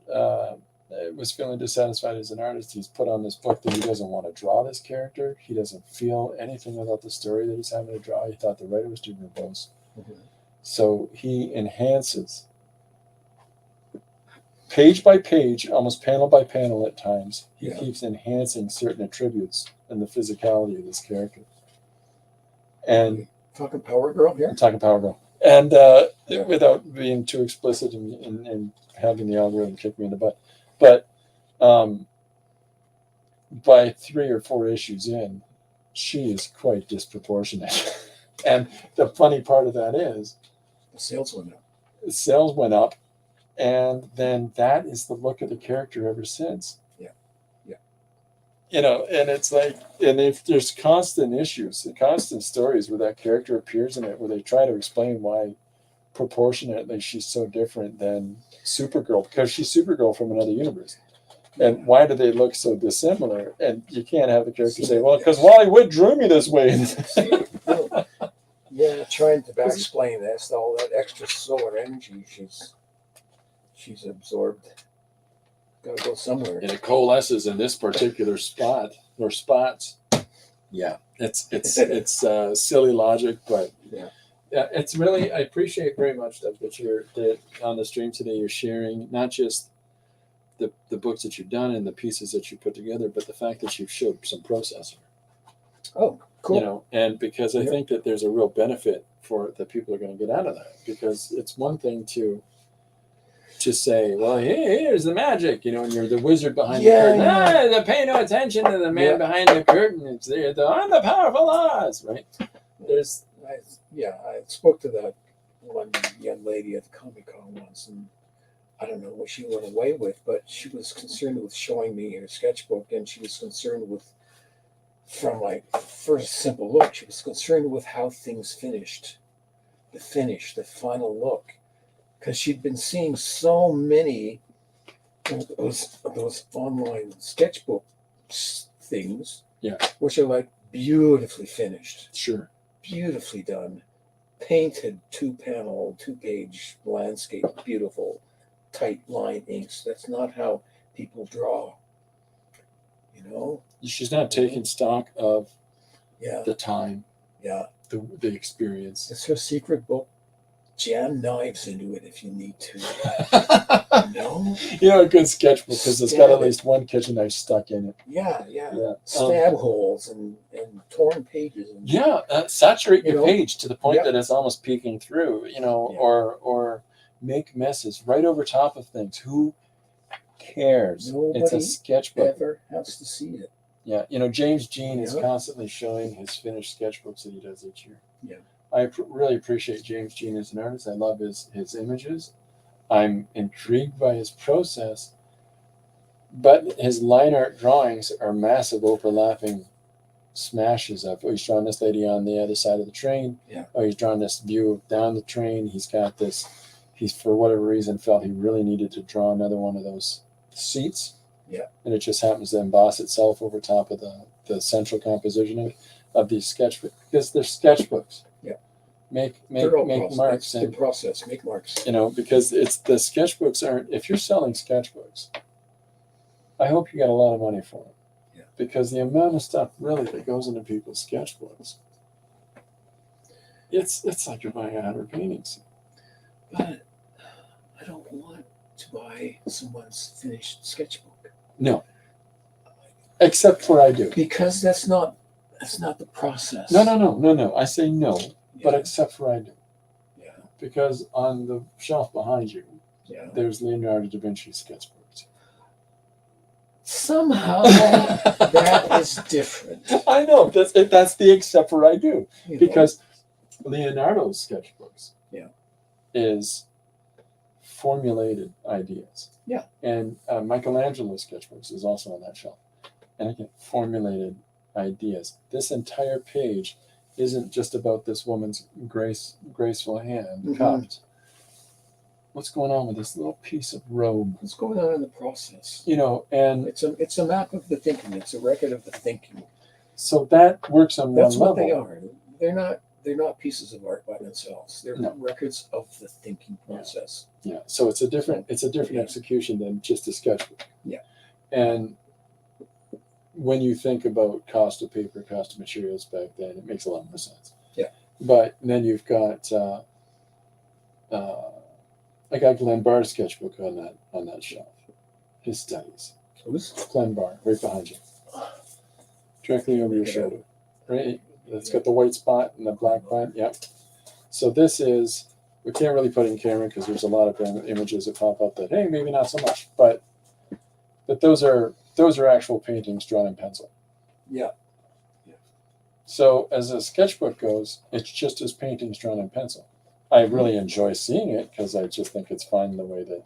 was feeling dissatisfied as an artist. He's put on this book that he doesn't want to draw this character. He doesn't feel anything about the story that he's having to draw. He thought the writer was too verbose. Mm-hmm. So he enhances page by page, almost panel by panel at times. He keeps enhancing certain attributes and the physicality of this character. And talking Power Girl here? I'm talking Power Girl. And without being too explicit and having the algorithm kick me in the butt. But by 3 or 4 issues in, she is quite disproportionate. And the funny part of that is the sales went up. The sales went up. And then that is the look of the character ever since. And it's like, and if there's constant issues and constant stories where that character appears in it, where they try to explain why proportionately she's so different than Supergirl, because she's Supergirl from another universe. And why do they look so dissimilar? And you can't have the character say, well, because Wally Wood drew me this way. Trying to explain this, all that extra solar energy she's absorbed. Gotta go somewhere. And it coalesces in this particular spot or spots. Yeah, it's silly logic, but it's really, I appreciate very much that on the stream today you're sharing not just the books that you've done and the pieces that you put together, but the fact that you've showed some processor. Oh, cool. And because I think that there's a real benefit for that people are going to get out of that, because it's one thing to just say, well, here's the magic, and you're the wizard behind Yeah, the curtain. Pay no attention to the man behind the curtain. It's I'm the powerful Oz, right? I spoke to that one young lady at the Comic-Con once, and I don't know what she went away with, but she was concerned with showing me her sketchbook, and she was concerned with, from like first simple look, she was concerned with how things finished, the final look, because she'd been seeing so many of those online sketchbook things, which are like beautifully finished, sure, beautifully done, painted 2-panel, 2-page landscape, beautiful, tight line inks. That's not how people draw. She's not taking stock of Yeah. the time, Yeah. the experience. It's her secret book. Jam knives into it if you need to. A good sketchbook because it's got at least one kitchen knife stuck in it. Yeah. Stab holes and torn pages. And, saturate your page to the point that it's almost peeking through. Or make messes right over top of things. Who cares? Nobody it's a sketchbook. Ever has to see it. Yeah, James Jean is constantly showing his finished sketchbooks that he does each year. Yeah. I really appreciate James Jean as an artist. I love his images. I'm intrigued by his process, but his line art drawings are massive overlapping smashes of, he's drawing this lady on the other side of the train. Yeah. He's drawing this view down the train. He's got this, he's for whatever reason felt he really needed to draw another one of those seats. Yeah. And it just happens to emboss itself over top of the central composition of these sketchbooks, because they're sketchbooks. Yeah. Make marks. The process, make marks. Because it's the sketchbooks aren't, if you're selling sketchbooks, I hope you got a lot of money for them. Yeah. Because the amount of stuff really that goes into people's sketchbooks, it's like you're buying 100 paintings. But I don't want to buy someone's finished sketchbook. No. Except for I do. Because that's not the process. No. I say no, but Yeah. except for I do. Yeah. Because on the shelf behind you, there's Leonardo da Vinci sketchbooks. Somehow that is different. I know, that's the except for I do. Because Leonardo's sketchbooks is formulated ideas. Yeah. And Michelangelo's sketchbooks is also on that shelf. And again, formulated ideas. This entire page isn't just about this woman's graceful hand cupped. What's going on with this little piece of robe? What's going on in the process? And it's a map of the thinking. It's a record of the thinking. So that works on That's one what level. they are. They're not pieces of art by themselves. They're records of the thinking process. Yeah. So it's a different execution than just a sketchbook. Yeah. And when you think about cost of paper, cost of materials back then, it makes a lot more sense. Yeah. But then you've got I got Glenn Barr's sketchbook on that shelf. His studies. Who's Glenn Barr, right behind you. Directly over your shoulder. Right? It's got the white spot and the black line. Yep. So this is, we can't really put it in camera because there's a lot of images that pop up that, hey, maybe not so much. But those are actual paintings drawn in pencil. Yeah. So as a sketchbook goes, it's just as paintings drawn in pencil. I really enjoy seeing it because I just think it's fun the way that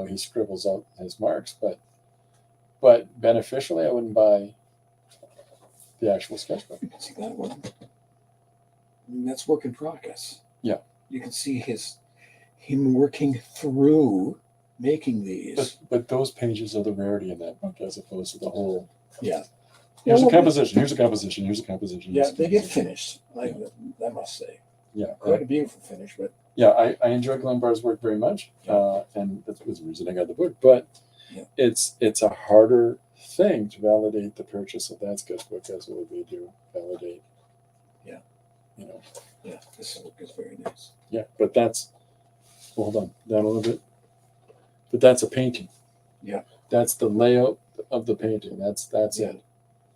he scribbles out his marks. But beneficially, I wouldn't buy the actual sketchbook. You can see that one. That's work in progress. Yeah. You can see him working through making these. But those pages are the rarity in that book as opposed to the whole. Yeah. Here's a composition. Here's a composition. Here's a composition. Yeah, they get finished. I must say. Yeah. Quite a beautiful finish, but. Yeah, I enjoy Glenn Barr's work very much, and that's the reason I got the book. But it's a harder thing to validate the purchase of that sketchbook as it would be to validate. Yeah. Yeah, this book is very nice. Yeah, but hold on, down a little bit. But that's a painting. Yeah. That's the layout of the painting. That's it.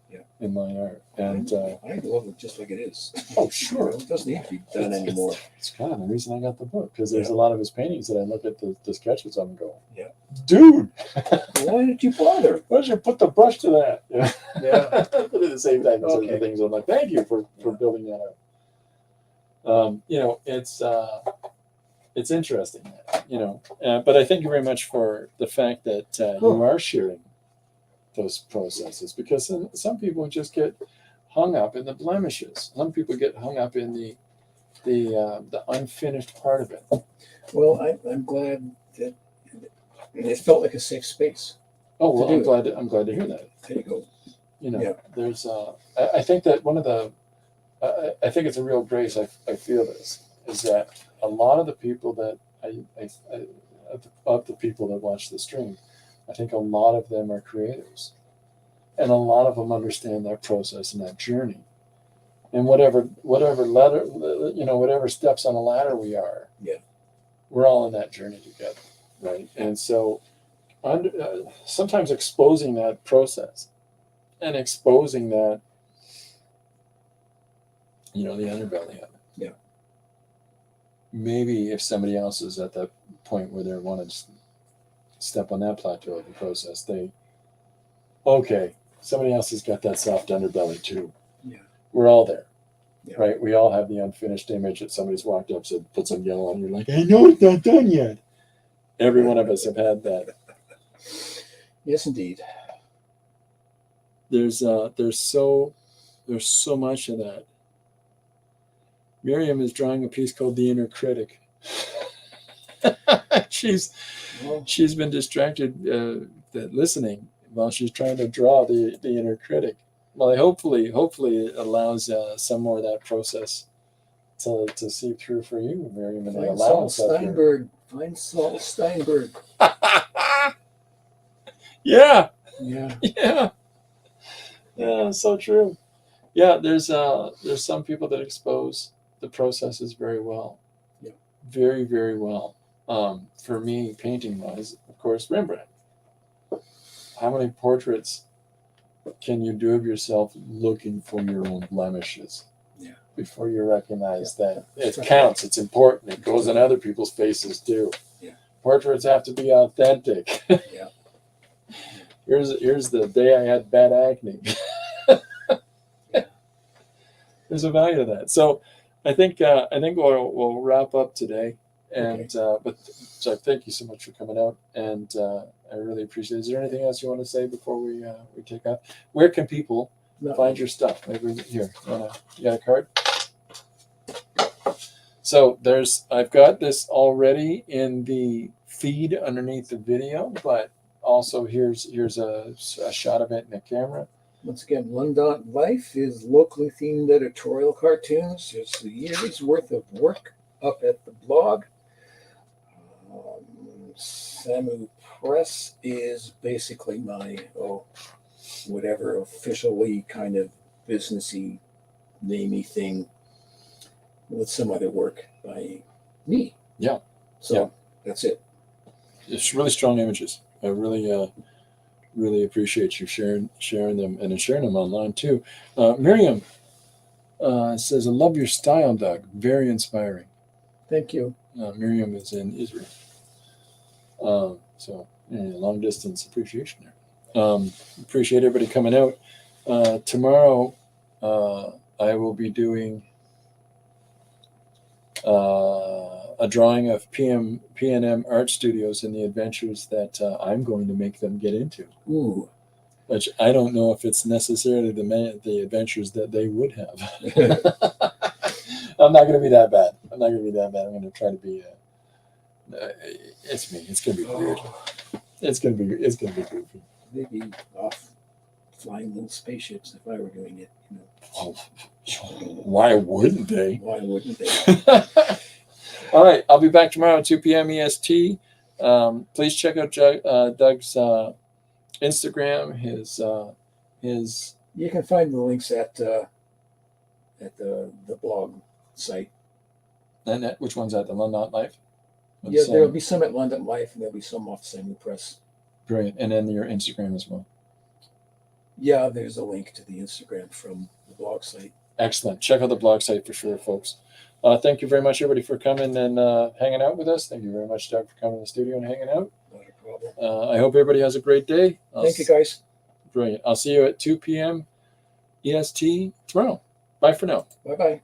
Yeah. in line art. And I love it just like it is. oh, sure, It doesn't need to be done anymore. It's kind of the reason I got the book, because there's Yeah. a lot of his paintings that I look at the sketches of and go, Yeah. dude, Why did you bother? why did you put the brush to that? Yeah. Yeah. But at the same time, those are the Okay. things I'm like, thank you for building that up. You know, it's interesting, you know. But I thank you very much for the fact that you are sharing those processes, because some people just get hung up in the blemishes. Some people get hung up in the unfinished part of it. Well, I'm glad that it felt like a safe space. Oh well, To do I'm glad to hear that. There you go. You know, Yeah. there's I think that one of the I think it's a real grace. I feel this is that a lot of the people that of the people that watch the stream, I think a lot of them are creatives, and a lot of them understand that process and that journey. And whatever ladder, you know, whatever steps on a ladder we are, Yeah. we're all in that journey together, right? And so, sometimes exposing that process and exposing that, you know, the underbelly of it. Yeah. Maybe if somebody else is at that point where they want to step on that plateau of the process, okay, somebody else has got that soft underbelly too. Yeah. We're all there. Yeah. Right? We all have the unfinished image that somebody's walked up, said, put some yellow on. You're like, I know it's not done yet. Every one of us have had that. Yes, indeed. There's so much of that. Miriam is drawing a piece called The Inner Critic. she's been distracted listening while she's trying to draw the inner critic. Well, hopefully it allows some more of that process to seep through for you, Miriam, and the allowance of your... Find Saul Steinberg. Yeah. Yeah. Yeah. Yeah, so true. Yeah, there's some people that expose the processes very well. Yeah. Very, very well. For me, painting wise, of course, Rembrandt. How many portraits can you do of yourself looking for your own blemishes? Yeah. Before you recognize that it counts, it's important, it goes in other people's faces too. Yeah. Portraits have to be authentic. Yeah. Here's the day I had bad acne. There's a value to that. So I think we'll wrap up today. And but so thank you so much for coming out, and I really appreciate it. Is there anything else you want to say before we take off? Where can people find your stuff? Maybe here. You got a card? So I've got this already in the feed underneath the video, but also here's a shot of it in the camera. Once again, London Life is locally themed editorial cartoons. It's a year's worth of work up at the blog. Samupress is basically my whatever officially kind of businessy, namey thing with some other work by me. Yeah. So that's it. It's really strong images. I really appreciate you sharing them and sharing them online too. Miriam says, "I love your style, Doug. Very inspiring." Thank you. Miriam is in Israel. So long distance appreciation there. Appreciate everybody coming out. Tomorrow, I will be doing a drawing of P&M Art Studios and the adventures that I'm going to make them get into. Ooh. Which I don't know if it's necessarily the adventures that they would have. I'm not going to be that bad. I'm going to try to be. It's me. It's going to be weird. It's going to be goofy. Maybe off flying little spaceships if I were doing it. You know. Oh, why wouldn't they? Why wouldn't they? All right, I'll be back tomorrow at 2 p.m. EST. Please check out Doug's Instagram. His. You can find the links at the blog site. And which one's at the London Life? Yeah, there'll be some at London Life, and there'll be some off Samupress. Brilliant, and then your Instagram as well. Yeah, there's a link to the Instagram from the blog site. Excellent. Check out the blog site for sure, folks. Thank you very much, everybody, for coming and hanging out with us. Thank you very much, Doug, for coming to the studio and hanging out. Not a problem. I hope everybody has a great day. Thank you, guys. Brilliant. I'll see you at 2 p.m. EST tomorrow. Bye for now. Bye-bye.